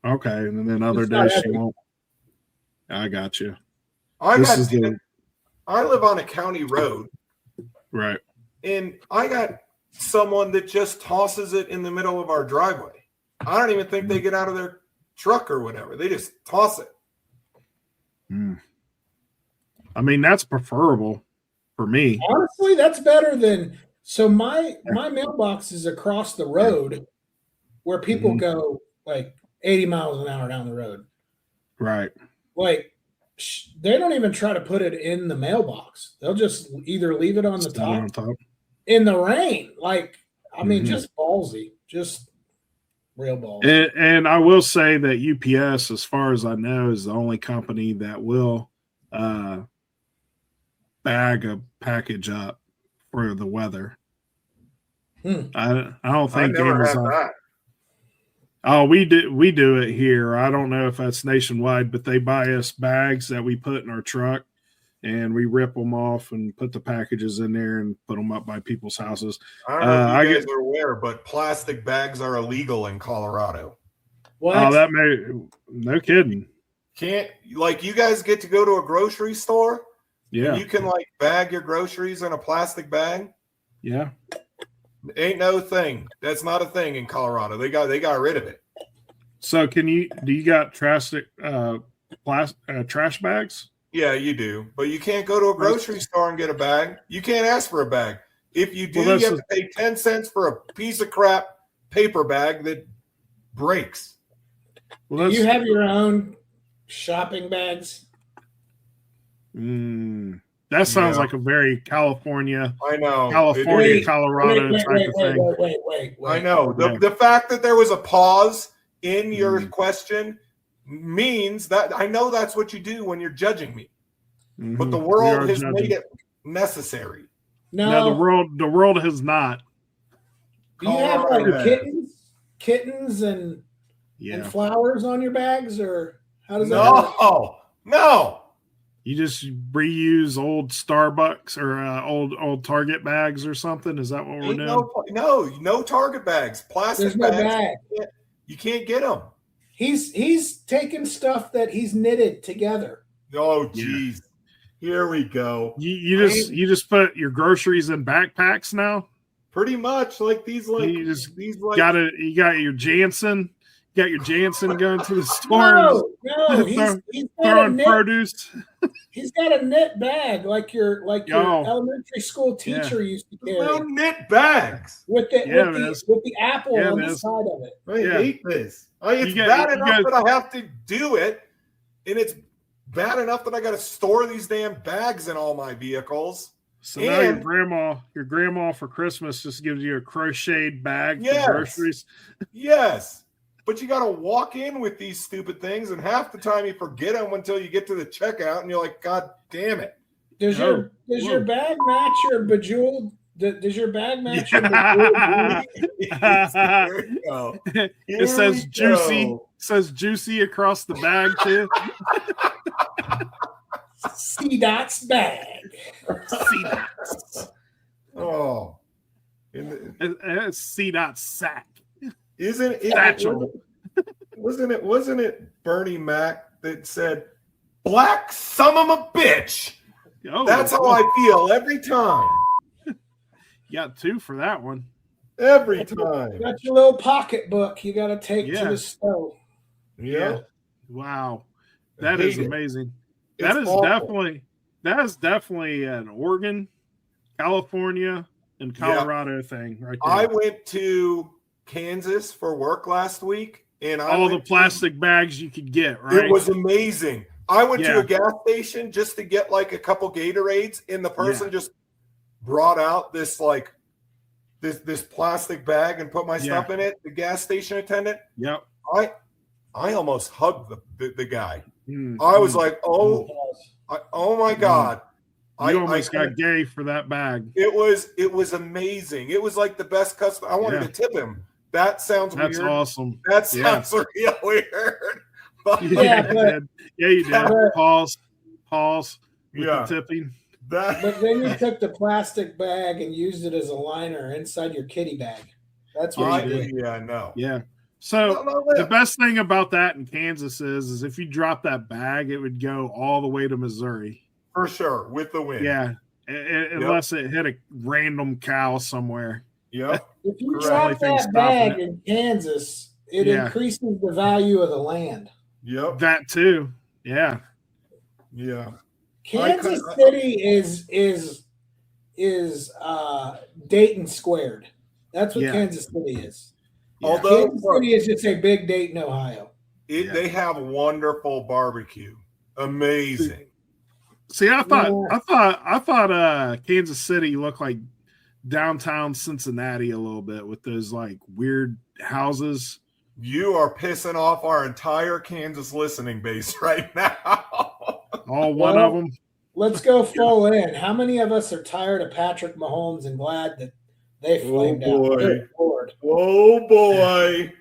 Okay, and then other days she won't. I got you. I live on a county road. Right. And I got someone that just tosses it in the middle of our driveway. I don't even think they get out of their truck or whatever. They just toss it. I mean, that's preferable for me. Honestly, that's better than my mailbox is across the road where people go like 80 miles an hour down the road. Right. Like they don't even try to put it in the mailbox. They'll just either leave it on the top in the rain. Like, I mean, just ballsy, just real ballsy. And I will say that UPS, as far as I know, is the only company that will bag a package up for the weather. I don't I think never had Amazon. that. Oh, we do it here. I don't know if that's nationwide, but they buy us bags that we put in our truck, and we rip them off and put the packages in there and put them up by people's houses. I don't know if you guys get- are aware, but plastic bags are illegal in Colorado. What? Oh, no kidding. Can't, like, you guys get to go to a grocery store? Yeah, And you can, like, bag your groceries in a plastic bag? yeah. Ain't no thing. That's not a thing in Colorado. They got rid of it. So do you got trash bags? Yeah, you do. But you can't go to a grocery store and get a bag. You can't ask for a bag. If you do, Well, you have to pay 10 cents for a piece of crap paper bag that breaks. Well, Do you have your own shopping bags? that sounds Yeah. like a very California, I know. California, Wait, Colorado type of thing. Wait. I know. Yeah. The fact that there was a pause in your Mm. question means that I know that's what you do when you're judging me. But the Mhm. We world are has judging. made it necessary. No. No, the world has not. Do you have like Colorado. kittens and Yeah, flowers on your bags, or how does that work? No. you just reuse old Starbucks or old Target bags or something. Is that what we're Ain't doing? no Target bags. Plastic There's no bags. bag. You can't get them. He's taken stuff that he's knitted together. Oh, Yeah. geez. Here we go. You just put your groceries in backpacks now. Pretty much like these, like You just these, like You got your Jansen. You got your Jansen going to the store No, he's got a throwing knit. produce. He's got a knit bag like your Oh. elementary school teacher used to no carry knit bags. with the Yeah, with, it the, is. with the apple Yeah, on it the is. side of it. I Yeah. hate this. It's You get- bad you enough get- that I have to do it, and it's bad enough that I got to store these damn bags in all my vehicles. So now And- your grandma for Christmas just gives you a crocheted bag Yes. for groceries. Yes, but you got to walk in with these stupid things, and half the time you forget them until you get to the checkout, and you're like, God damn it! Does Oh, your whoa. bag match your bejeweled? Does your bag match your Yeah. bejeweled? Here we go. It Here says we juicy. go. Says juicy across the bag too. C-Dot's bag. C dot. Oh, It's C dot sack. isn't it? Satchel. Wasn't it Bernie Mac that said, "Black son of a bitch"? Oh, That's how I feel every time. You got two for that one. Every time. Got your little pocketbook you got to take Yeah. to the stove. Yeah. Wow, I that is hate it. amazing. It's That is awful. definitely an Oregon, California, and Yeah. Colorado thing right there. I went to Kansas for work last week, and All the plastic bags you could get, right? It was amazing. I went Yeah. to a gas station just to get like a couple Gatorades, and the person just brought out this like this plastic bag and put my stuff in it. The gas station attendant. Yep. I almost hugged the guy. Mm, I was mm. like, oh my God. You almost got gay for that bag. It was amazing. It was like the best customer. I wanted Yeah. to tip him. That sounds That's weird. awesome. That Yeah. sounds real weird. But Yeah, you but- did. Yeah, you did. but- Pause with Yeah. the tipping. that But then you took the plastic bag and used it as a liner inside your kitty bag. That's what you did. no. Yeah. So No, the best thing about that in Kansas is if you drop that bag, it would go all the way to Missouri. For sure, with the wind. Yeah. Unless it hit a random cow somewhere. Yep. If you Correct. drop Only thing that stopping bag it. in Kansas, it Yeah. increases the value of the land. Yep. That too. Yeah. Yeah. Kansas City is Dayton squared. That's what Yeah. Kansas City is. Yeah. Although Kansas City is just a big Dayton, Ohio. Yeah. they have wonderful barbecue. Amazing. See, I thought Yeah. Kansas City looked like downtown Cincinnati a little bit with those like weird houses. You are pissing off our entire Kansas listening base right now. All one of them. let's go full in. How many of us are tired of Patrick Mahomes and glad that they flamed out? boy. Good Lord. Oh boy,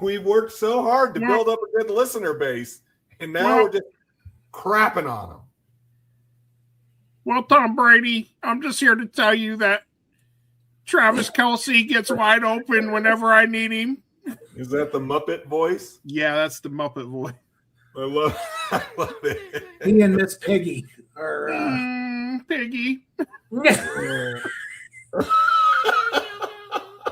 we worked so hard to Well- build up a good listener base, and now Well- we're just crapping on them. Well, Tom Brady, I'm just here to tell you that Travis Kelsey gets wide open whenever I need him. Is that the Muppet voice? Yeah, that's the Muppet voice. I love it. He and Miss Piggy are. Piggy.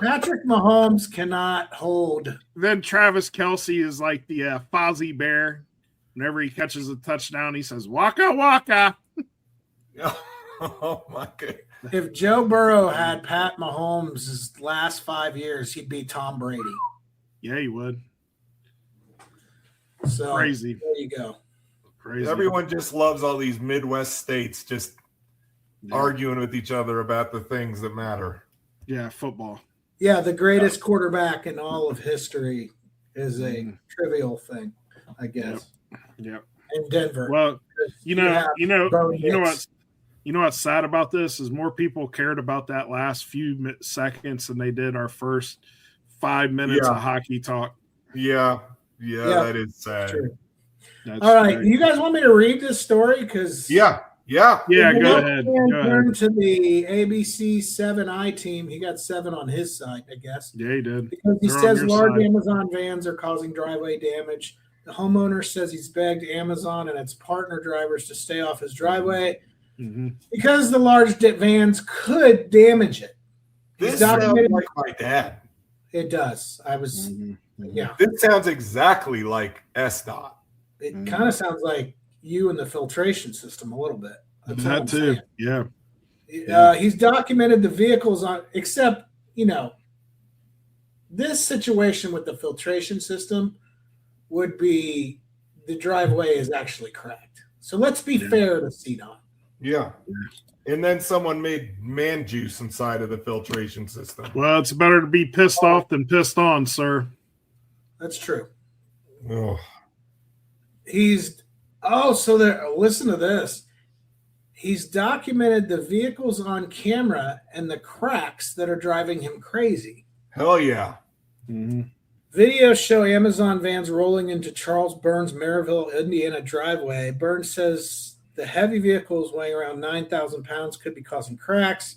Patrick Mahomes cannot hold. Then Travis Kelsey is like the Fozzie Bear. Whenever he catches a touchdown, he says, "Waka waka." Oh my god! If Joe Burrow had Pat Mahomes' last 5 years, he'd be Tom Brady. Yeah, he would. So Crazy. there you go. Crazy. Everyone just loves all these Midwest states just arguing with each other about the things that matter. Yeah, football. Yeah, the greatest quarterback in all of history is a trivial thing, I guess. Yep. In Denver. Well, you know Bo Nix. what's sad about this is more people cared about that last few seconds than they did our first 5 minutes of hockey talk. Yeah, Yeah, that is sad. True. That's All right, great. you guys want me to read this story? Because Yeah. Yeah, go ahead. Go Turn ahead. to the ABC 7i team. He got 7 on his side, I guess. Yeah, he did. Because he They're on says your large side. Amazon vans are causing driveway damage. The homeowner says he's begged Amazon and its partner drivers to stay off his driveway Mm-hmm. because the large vans could damage it. This He's sounds documented- like my dad. It does. I was, Mm-hmm. yeah. This sounds exactly like SDOT. It Mhm. kind of sounds like you and the filtration system a little bit. That's all That I'm too. saying. Yeah. He's documented the vehicles on, except, this situation with the filtration system would be the driveway is actually cracked. So let's be Yeah. fair to CDOT. Yeah. And then someone made man juice inside of the filtration system. Well, it's better to be pissed off than pissed on, sir. That's true. Oh. Listen to this. He's documented the vehicles on camera and the cracks that are driving him crazy. Hell yeah. Mm-hmm. Videos show Amazon vans rolling into Charles Burns' Maryville, Indiana driveway. Burns says the heavy vehicles weighing around 9,000 pounds could be causing cracks.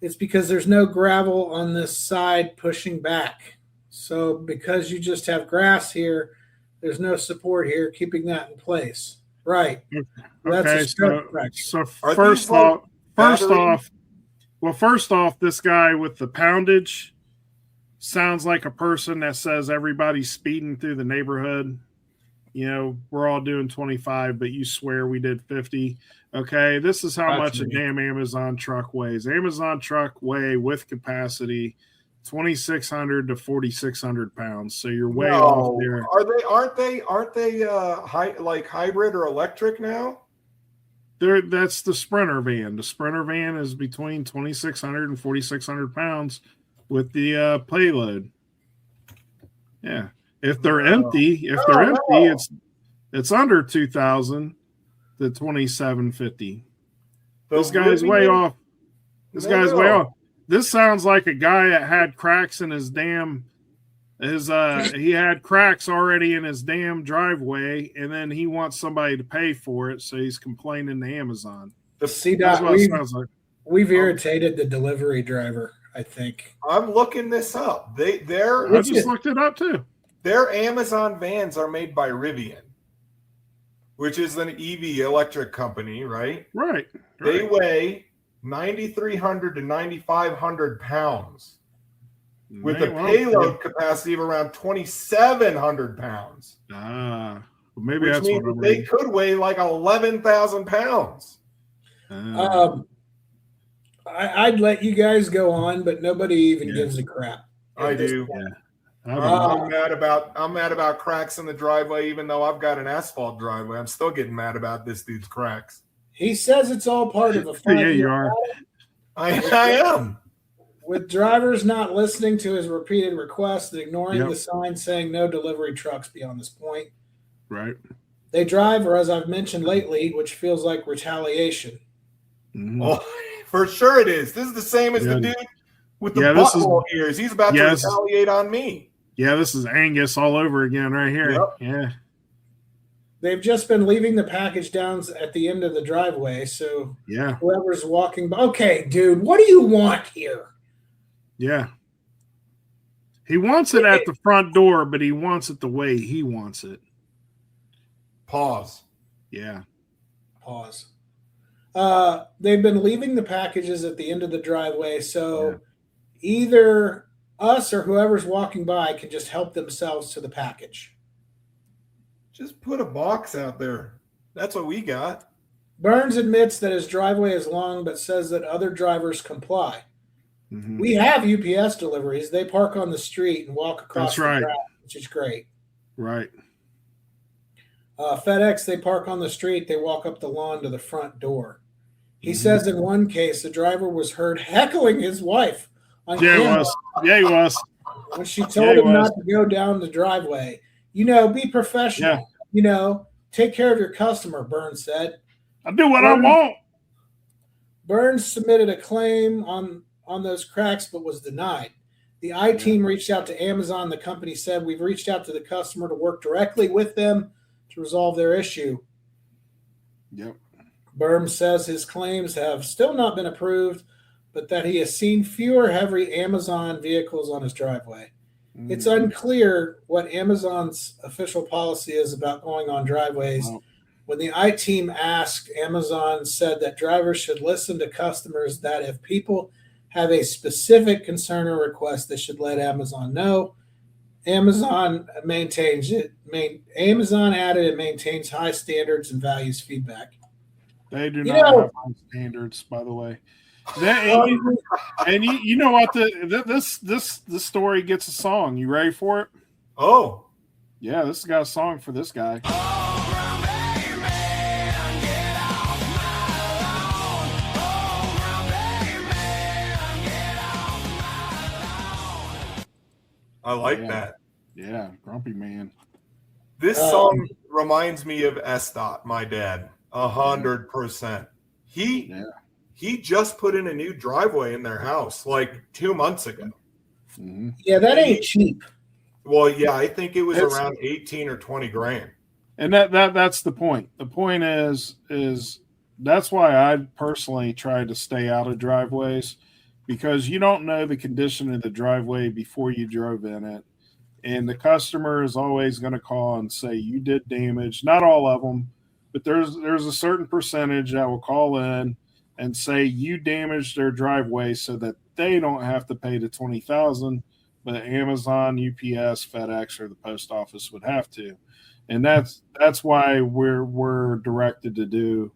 It's because there's no gravel on this side pushing back. So because you just have grass here, there's no support here keeping that in place. Right. That's Okay, a stroke crack. so Are first these like off, battery? first off, this guy with the poundage sounds like a person that says everybody's speeding through the neighborhood. We're all doing 25, but you swear we did 50. Okay, this is how That's much me. a damn Amazon truck weighs. Amazon truck weigh with capacity 2,600 to 4,600 pounds. So you're way off there. Aren't they hybrid or electric now? That's the Sprinter van. The Sprinter van is between 2,600 and 4,600 pounds with the payload. Yeah. If they're empty, it's under 2,000 to 2,750. This guy's way off. This guy's way off. This sounds like a guy that had cracks in his he had cracks already in his damn driveway, and then he wants somebody to pay for it, so he's complaining to Amazon. That's CDOT, what it sounds like. we've irritated the delivery driver, I think. I'm looking this up. I Their just looked it up too. Amazon vans are made by Rivian, which is an EV electric company, right? Right. They right. weigh 9,300 to 9,500 pounds with a Well, payload capacity of around 2,700 pounds, well, maybe which that's means what I'm they reading. could weigh like 11,000 pounds. I'd let you guys go on, but nobody even Yeah. gives a crap. I do. I don't know. I'm mad about cracks in the driveway, even though I've got an asphalt driveway. I'm still getting mad about this dude's cracks. He says it's all part of a Yeah, you five-year are. I am. with drivers not listening to his repeated requests and ignoring Yep. the sign saying no delivery trucks beyond this point. Right. They drive, or as I've mentioned lately, which feels like retaliation. Mhm. Oh, for sure it is. This is the same as the Yeah. dude with the Yeah, this is- butthole ears. He's about to Yes. retaliate on me. Yeah, this is Angus all over again right here. Yep. Yeah. They've just been leaving the package down at the end of the driveway, so Yeah. whoever's walking by, okay, dude, what do you want here? Yeah. He wants it at the front door, but he wants it the way he wants it. Pause. Yeah. Pause. They've been leaving the packages at the end of the driveway, so either us or whoever's walking by can just help themselves to the package. Just put a box out there. That's what we got. Burns admits that his driveway is long, but says that other drivers comply. Mhm. We have UPS deliveries. They park on the street and walk across That's the right. grass, which is great. Right. FedEx, they park on the street. They walk up the lawn to the front door. He Mhm. says in one case, the driver was heard heckling his wife on Yeah, he camera was. Yeah, he was. when she Yeah, told he him was. not to go down the driveway. You know, be professional. Yeah. You know, take care of your customer, Burns said. I do what I want. Burns submitted a claim on those cracks, but was denied. The I-team reached out to Amazon. The company said, we've reached out to the customer to work directly with them to resolve their issue. Yep. Burns says his claims have still not been approved, but that he has seen fewer heavy Amazon vehicles on his driveway. It's unclear what Amazon's official policy is about going on driveways. Wow. When the I-team asked, Amazon said that drivers should listen to customers, that if people have a specific concern or request, they should let Amazon know. Amazon added it maintains high standards and values feedback. They do You not know- have high standards, by the way. And you know what? This story gets a song. You ready for it? Oh, Yeah, this has got a song for this guy. I like Yeah. that. Yeah, Grumpy Man. This song reminds me of Estot, my dad. 100%. He just put in a new driveway in their house like 2 months ago. Mm-hmm. Yeah, that ain't cheap. Well, yeah, I think it was It's- around 18 or 20 grand. And that's the point. The point is that's why I personally try to stay out of driveways, because you don't know the condition of the driveway before you drove in it. And the customer is always going to call and say you did damage. Not all of them, but there's a certain percentage that will call in and say you damaged their driveway so that they don't have to pay the $20,000, but Amazon, UPS, FedEx, or the post office would have to. And that's why we're directed to do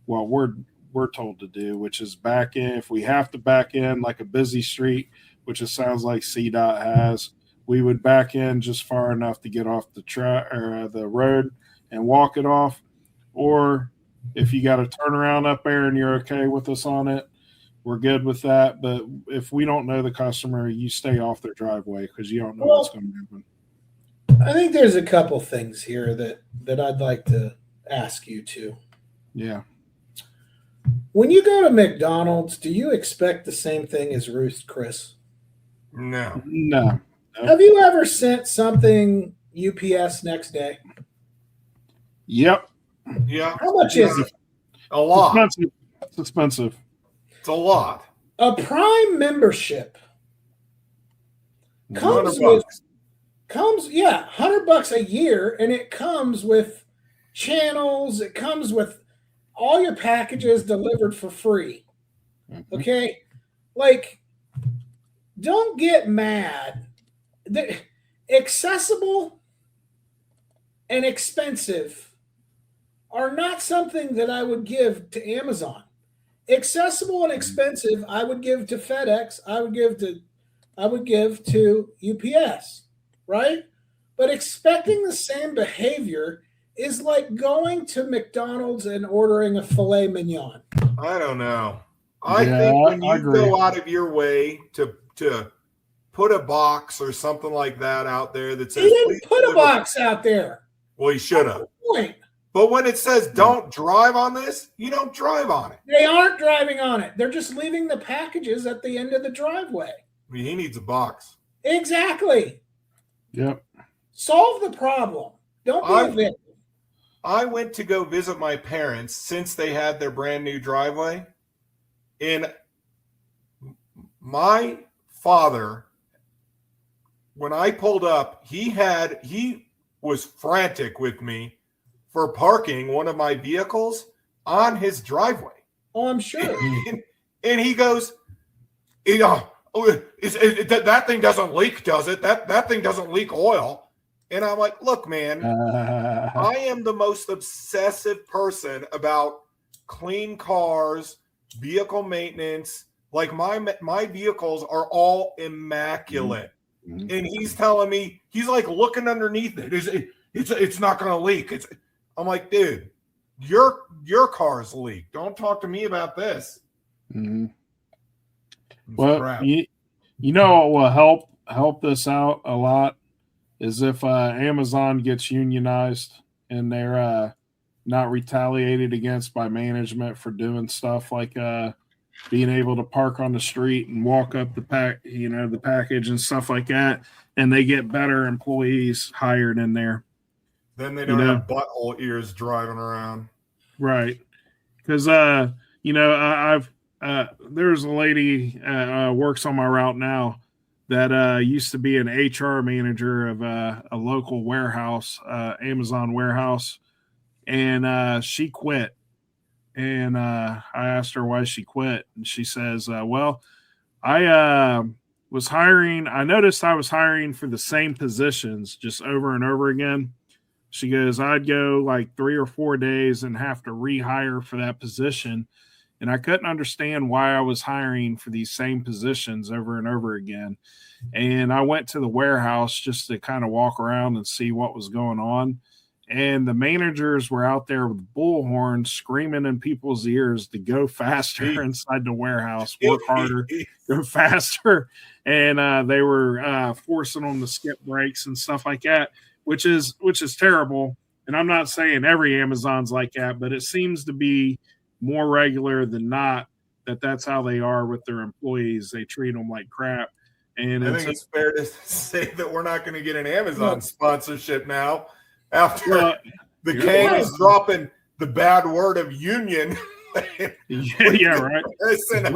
what we're told to do, which is back in. If we have to back in like a busy street, which it sounds like CDOT has, we would back in just far enough to get off the road and walk it off. Or if you got to turn around up there and you're okay with us on it, we're good with that. But if we don't know the customer, you stay off their driveway because you don't know what's going to happen. I think there's a couple things here that I'd like to ask you to. Yeah. When you go to McDonald's, do you expect the same thing as Ruth's Chris? No. No. Have you ever sent something UPS next day? Yep. Yeah. How much is it? A lot. Expensive. It's expensive. It's a lot. A Prime membership comes 100 with $100 a year, and it comes with channels. It comes with all your packages delivered for free. Okay, like, don't get mad. Accessible and expensive are not something that I would give to Amazon. Accessible and expensive, I would give to FedEx. I would give to UPS, right? But expecting the same behavior is like going to McDonald's and ordering a filet mignon. I don't know. I Yeah, think when I you agree. go out of your way to put a box or something like that out there that says, He didn't "Please put a deliver-" box out there. Well, he should have. Point. But when it says don't drive on this, you don't drive on it. They aren't driving on it. They're just leaving the packages at the end of the driveway. I mean, he needs a box. Exactly. Yep. Solve the problem. Don't be a victim. I went to go visit my parents since they had their brand new driveway. And my father, when I pulled up, he was frantic with me for parking one of my vehicles on his driveway. Oh, I'm sure. And he goes, that thing doesn't leak, does it? That thing doesn't leak oil. And I'm like, look, man, I am the most obsessive person about clean cars, vehicle maintenance. Like my vehicles are all immaculate. Mm-hmm. And he's telling me, he's like looking underneath it. It's not going to leak. I'm like, dude, your car's leak. Don't talk to me about this. Mm-hmm. It's Well, crap. you know what will help this out a lot is if Amazon gets unionized and they're not retaliated against by management for doing stuff like being able to park on the street and walk up the package and stuff like that, and they get better employees hired in there. Then they don't have butthole ears driving around. Right. Because, I've there's a lady works on my route now that used to be an HR manager of a local warehouse, Amazon warehouse, and she quit. And I asked her why she quit, and she says, well, I was hiring. I noticed I was hiring for the same positions just over and over again. She goes, I'd go like 3 or 4 days and have to rehire for that position. And I couldn't understand why I was hiring for these same positions over and over again. And I went to the warehouse just to kind of walk around and see what was going on. And the managers were out there with bullhorns screaming in people's ears to go faster inside the warehouse, work harder, go faster. And they were forcing them to skip breaks and stuff like that, which is terrible. And I'm not saying every Amazon's like that, but it seems to be more regular than not that's how they are with their employees. They treat them like crap. And I think it's fair to say that we're not going to get an Amazon sponsorship now after the king is dropping the bad word of union. yeah, right. Listen,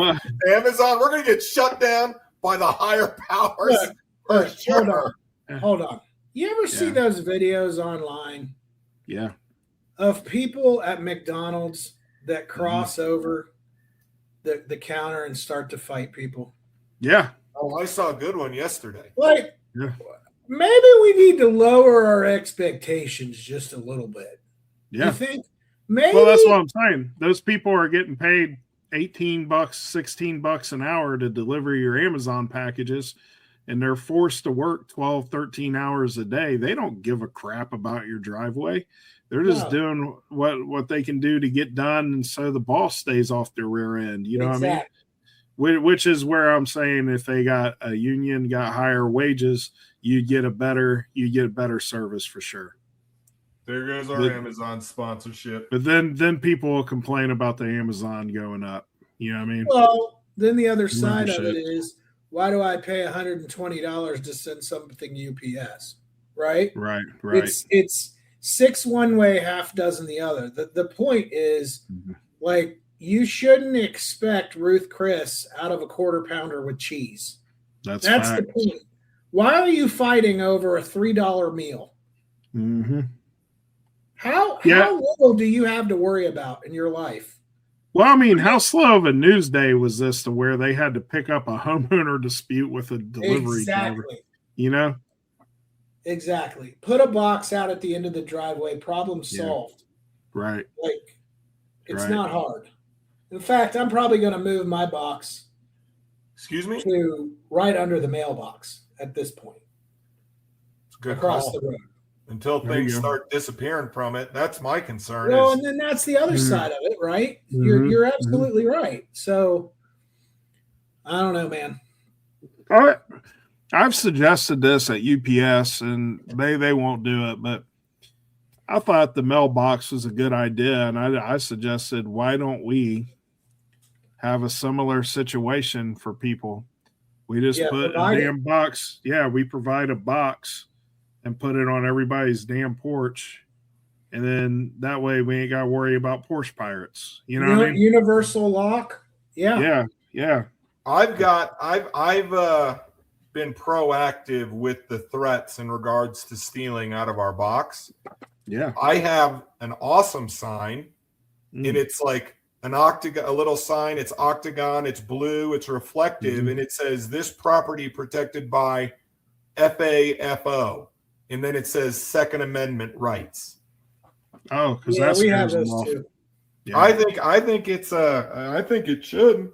Amazon, we're going to get shut down by the higher powers. Hold on. You ever see those videos online? Yeah. Of people at McDonald's that cross over the counter and start to fight people? Yeah. Oh, I saw a good one yesterday. Like, maybe we need to lower our expectations just a little bit. Yeah. You think? Maybe. Well, that's what I'm saying. Those people are getting paid $18, $16 an hour to deliver your Amazon packages, and they're forced to work 12, 13 hours a day. They don't give a crap about your driveway. They're just doing what they can do to get done, and so the boss stays off their rear end. You know what I mean? Which is where I'm saying if they got a union, got higher wages, you get a better service for sure. There goes our Amazon sponsorship. But then people will complain about the Amazon going up. You know what I mean? Well, then the other side of it is, why do I pay $120 to send something UPS? Right. It's 6 one way, half dozen the other. The point is, like, you shouldn't expect Ruth Chris out of a quarter pounder with cheese. That's the point. Why are you fighting over a $3 meal? Mm-hmm. How little do you have to worry about in your life? Well, I mean, how slow of a news day was this to where they had to pick up a homeowner dispute with a delivery driver? You know? Exactly. Put a box out at the end of the driveway. Problem solved. Right. Like, it's not hard. In fact, I'm probably going to move my box. Excuse me? To right under the mailbox at this point. It's a good across call. the road. Until things start disappearing from it. That's my concern. Well, and then that's the other side of it, right? You're absolutely right. So I don't know, man. I've suggested this at UPS, and they won't do it, but I thought the mailbox was a good idea, and I suggested, why don't we have a similar situation for people? We just put a provide it. damn box. Yeah, we provide a box and put it on everybody's damn porch. And then that way we ain't got to worry about porch pirates. You know what I mean? Universal lock. Yeah. Yeah. I've been proactive with the threats in regards to stealing out of our box. Yeah. I have an awesome sign, and it's like an octagon, a little sign. It's octagon, it's blue, it's reflective, and it says this property protected by FAFO. And then it says Second Amendment rights. Oh, because Yeah, that's we have those too. Yeah. I think it should.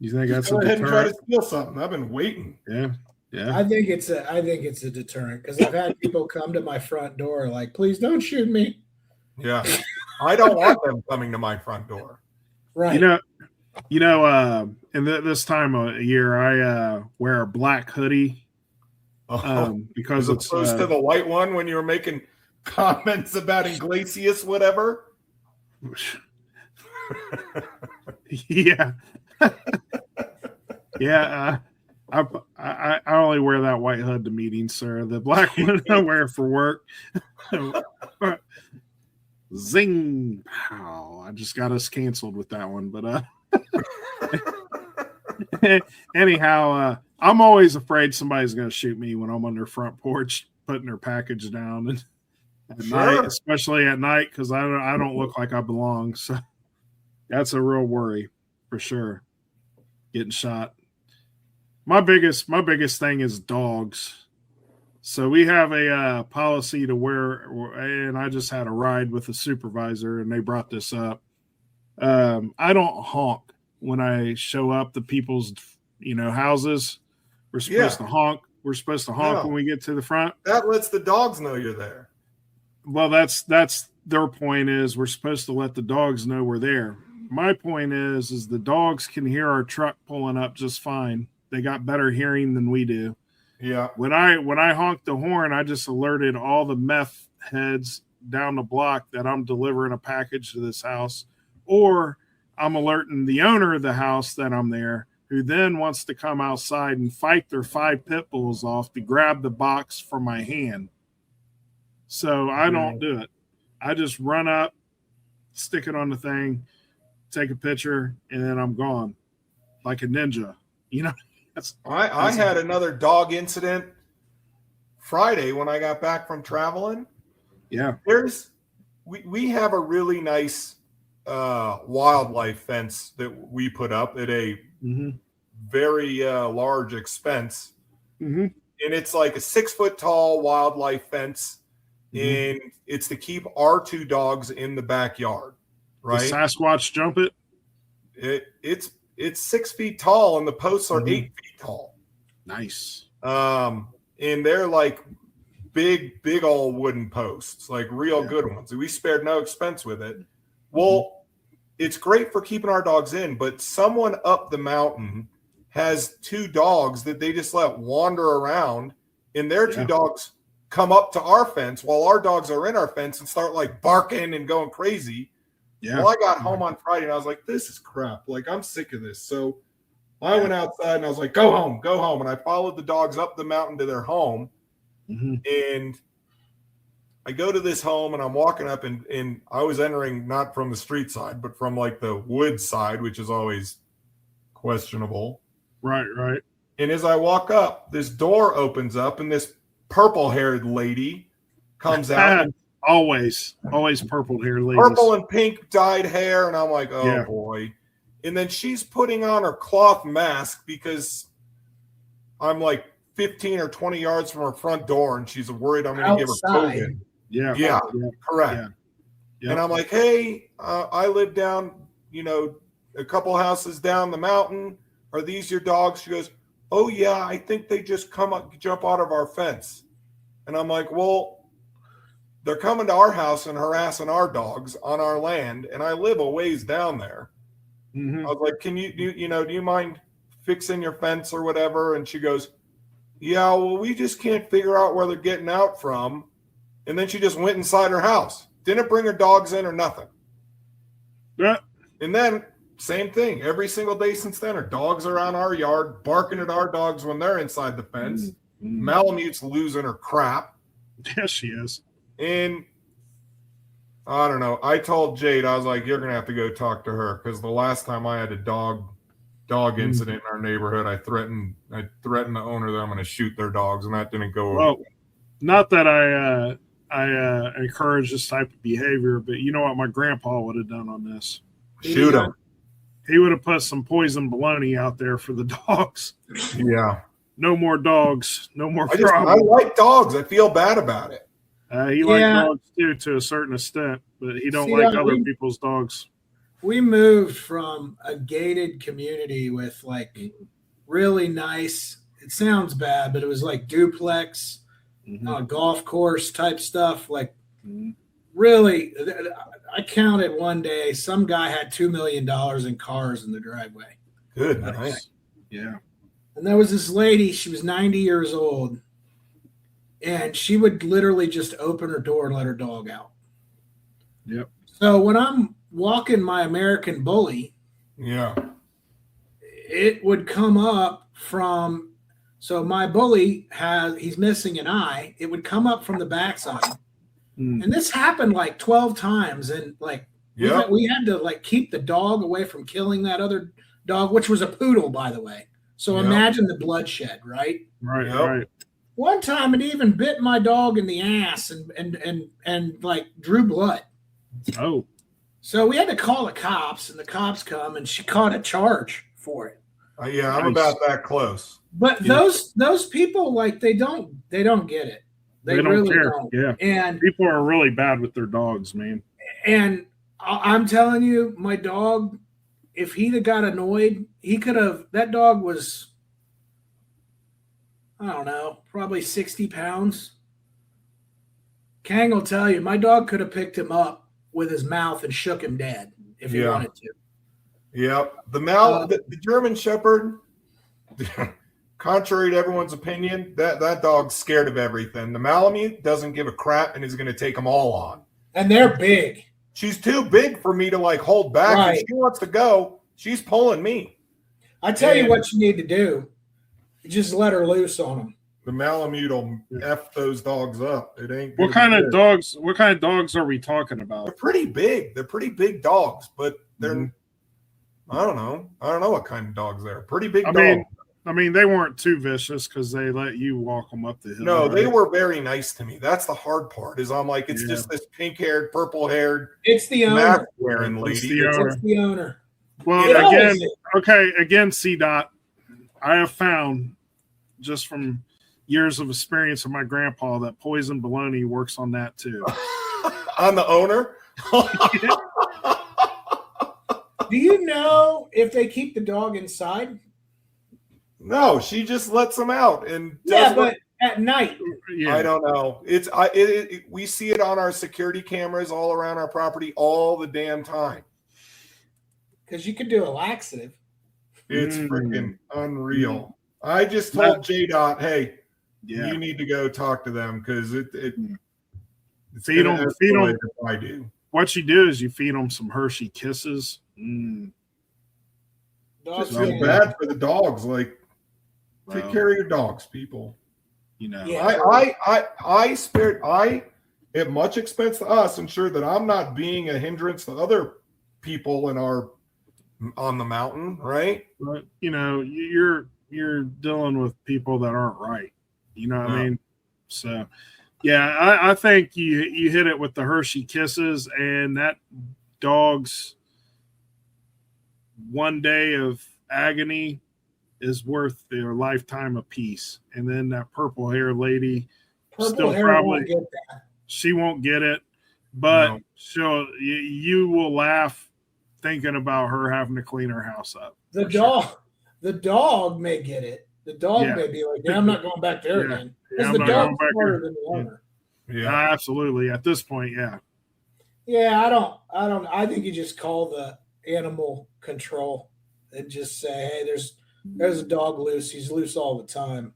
You think that's go a ahead and try to deterrent? steal something. I've been waiting. Yeah. I think it's a deterrent because I've had people come to my front door like, please don't shoot me. Yeah. I don't want them coming to my front door. Right. In this time of year, I wear a black hoodie because as it's opposed to the white one when you were making comments about Iglesias, whatever. Yeah. Yeah. I only wear that white hood to meetings, sir. The black one I wear for work. Zing! Pow! I just got us canceled with that one, but anyhow, I'm always afraid somebody's going to shoot me when I'm on their front porch putting their package down, and at night, especially at night, because I don't look like I belong. So that's a real worry for sure. Getting shot. My biggest thing is dogs. So we have a policy to where, and I just had a ride with a supervisor, and they brought this up. I don't honk when I show up to people's, houses. We're supposed to honk. We're supposed to honk when we get to the front. That lets the dogs know you're there. Well, that's their point is we're supposed to let the dogs know we're there. My point is the dogs can hear our truck pulling up just fine. They got better hearing than we do. Yeah. When I honked the horn, I just alerted all the meth heads down the block that I'm delivering a package to this house, or I'm alerting the owner of the house that I'm there, who then wants to come outside and fight their 5 pit bulls off to grab the box from my hand. So I don't do it. I just run up, stick it on the thing, take a picture, and then I'm gone like a ninja. I had another dog incident Friday when I got back from traveling. Yeah. We have a really nice wildlife fence that we put up at a very large expense. Mm-hmm. And it's like a 6-foot tall wildlife fence. And it's to keep our 2 dogs in the backyard. Right. Does Sasquatch jump it? It's 6 feet tall and the posts are 8 feet tall. Nice. And they're like big old wooden posts, like real good ones. We spared no expense with it. Well, it's great for keeping our dogs in, but someone up the mountain has 2 dogs that they just let wander around, and their 2 dogs come up to our fence while our dogs are in our fence and start like barking and going crazy. Yeah. Well, I got home on Friday and I was like, this is crap. Like, I'm sick of this. So I went outside and I was like, go home. And I followed the dogs up the mountain to their home. And I go to this home and I'm walking up and I was entering not from the street side, but from like the wood side, which is always questionable. Right. And as I walk up, this door opens up and this purple-haired lady comes out. Always purple-haired ladies. Purple and pink dyed hair, and I'm like, oh boy. And then she's putting on her cloth mask because I'm like 15 or 20 yards from her front door, and she's worried I'm going to give her COVID. Yeah, correct. Yeah. And I'm like, hey, I live down, a couple houses down the mountain. Are these your dogs? She goes, oh yeah, I think they just jump out of our fence. And I'm like, well, they're coming to our house and harassing our dogs on our land, and I live a ways down there. I was like, can do you mind fixing your fence or whatever? And she goes, yeah, well, we just can't figure out where they're getting out from. and then she just went inside her house. Didn't bring her dogs in or nothing. Yeah. And then same thing. Every single day since then, her dogs are on our yard, barking at our dogs when they're inside the fence. Malamute's losing her crap. Yes, she is. And I don't know. I told Jade, I was like, you're going to have to go talk to her, because the last time I had a dog incident in our neighborhood, I threatened the owner that I'm going to shoot their dogs, and that didn't go over. Well, not that I encourage this type of behavior, but you know what my grandpa would have done on this? Shoot him. He would have put some poison bologna out there for the dogs. Yeah. No more dogs. No more I problems. like dogs. I feel bad about it. He likes dogs too, to a certain extent, but he don't like other people's dogs. We moved from a gated community with like really nice, it sounds bad, but it was like duplex, golf course type stuff. Like really, I counted one day, some guy had $2 million in cars in the driveway. Good. Nice. Yeah. And there was this lady, she was 90 years old, and she would literally just open her door and let her dog out. Yep. So when I'm walking my American Bully, Yeah. it would come up from, so my Bully he's missing an eye. It would come up from the backside. And this happened like 12 times. And like, we had to like keep the dog away from killing that other dog, which was a poodle, by the way. So imagine the bloodshed, right? Right, right. One time it even bit my dog in the ass and like drew blood. Oh. So we had to call the cops, and the cops come, and she caught a charge for it. Yeah, I'm about that close. But those people, like, they don't get it. They don't really care. don't. Yeah. And people are really bad with their dogs, man. And I'm telling you, my dog, if he'd have got annoyed, he could have. That dog was, I don't know, probably 60 pounds. Kang will tell you, my dog could have picked him up with his mouth and shook him dead if he wanted to. Yep. The German Shepherd, contrary to everyone's opinion, that dog's scared of everything. The Malamute doesn't give a crap and is going to take them all on. And they're big. She's too big for me to like hold back. Right. If she wants to go, she's pulling me. I tell you what you need to do. Just let her loose on them. The Malamute will F those dogs up. It ain't. What kind of dogs? What kind of dogs are we talking about? They're pretty big. They're pretty big dogs, but they're. I don't know. I don't know what kind of dogs they're. Pretty big dogs. I mean, they weren't too vicious because they let you walk them up the hill. No, right? they were very nice to me. That's the hard part. Is I'm like, it's just this pink-haired, purple-haired, it's the owner. mask-wearing lady. It's the owner. Well, again, C-Dot, I have found just from years of experience of my grandpa that poison bologna works on that too. On the owner? Do you know if they keep the dog inside? No, she just lets them out and but at night. I don't know. We see it on our security cameras all around our property all the damn time. Because you could do a laxative. It's freaking unreal. I just told J-Dot, hey, you need to go talk to them because feed them. If I do. What you do is you feed them some Hershey Kisses. Just feel bad for the dogs. Like, take care of your dogs, people. You know, I spared. At much expense to us, ensure that I'm not being a hindrance to other people on the mountain, right? But you know, you're dealing with people that aren't right. You know what I mean? So, yeah, I think you hit it with the Hershey Kisses, and that dog's one day of agony is worth their lifetime of peace. And then that purple hair lady, she won't get it, but you will laugh thinking about her having to clean her house up. The dog may get it. The dog may be like, I'm not going back there again. Because the dog's smarter than the owner. Yeah, absolutely. At this point, yeah. Yeah, I think you just call the animal control and just say, hey, there's a dog loose. He's loose all the time.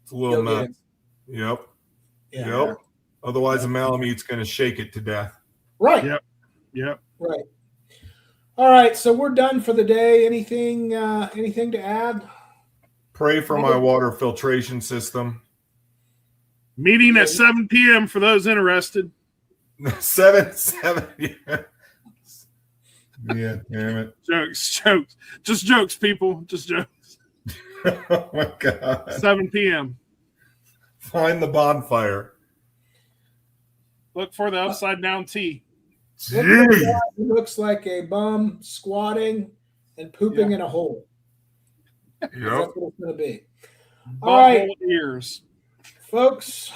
It's a little nuts. Yep. Yeah. Yep. Otherwise, the Malamute's going to shake it to death. Right. Yep. Right. All right. So we're done for the day. Anything to add? Pray for my water filtration system. Meeting at 7 p.m. for those interested. 7. Yeah. Yeah, damn it. Jokes. Just jokes, people. Just jokes. Oh my God. 7 p.m. Find the bonfire. Look for the upside down T. It looks like a bum squatting and pooping in a hole. Yep. That's what it's going to be. All right, Ears. folks,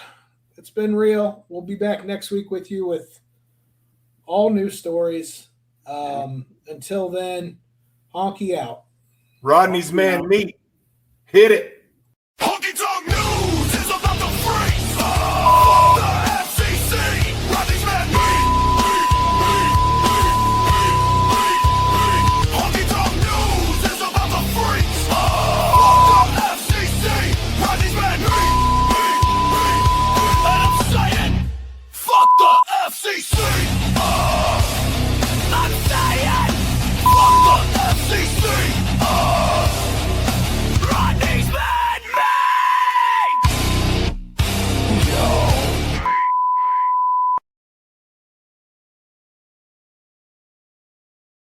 it's been real. We'll be back next week with you with all new stories. Until then, honky out. Rodney's man meat. Hit it.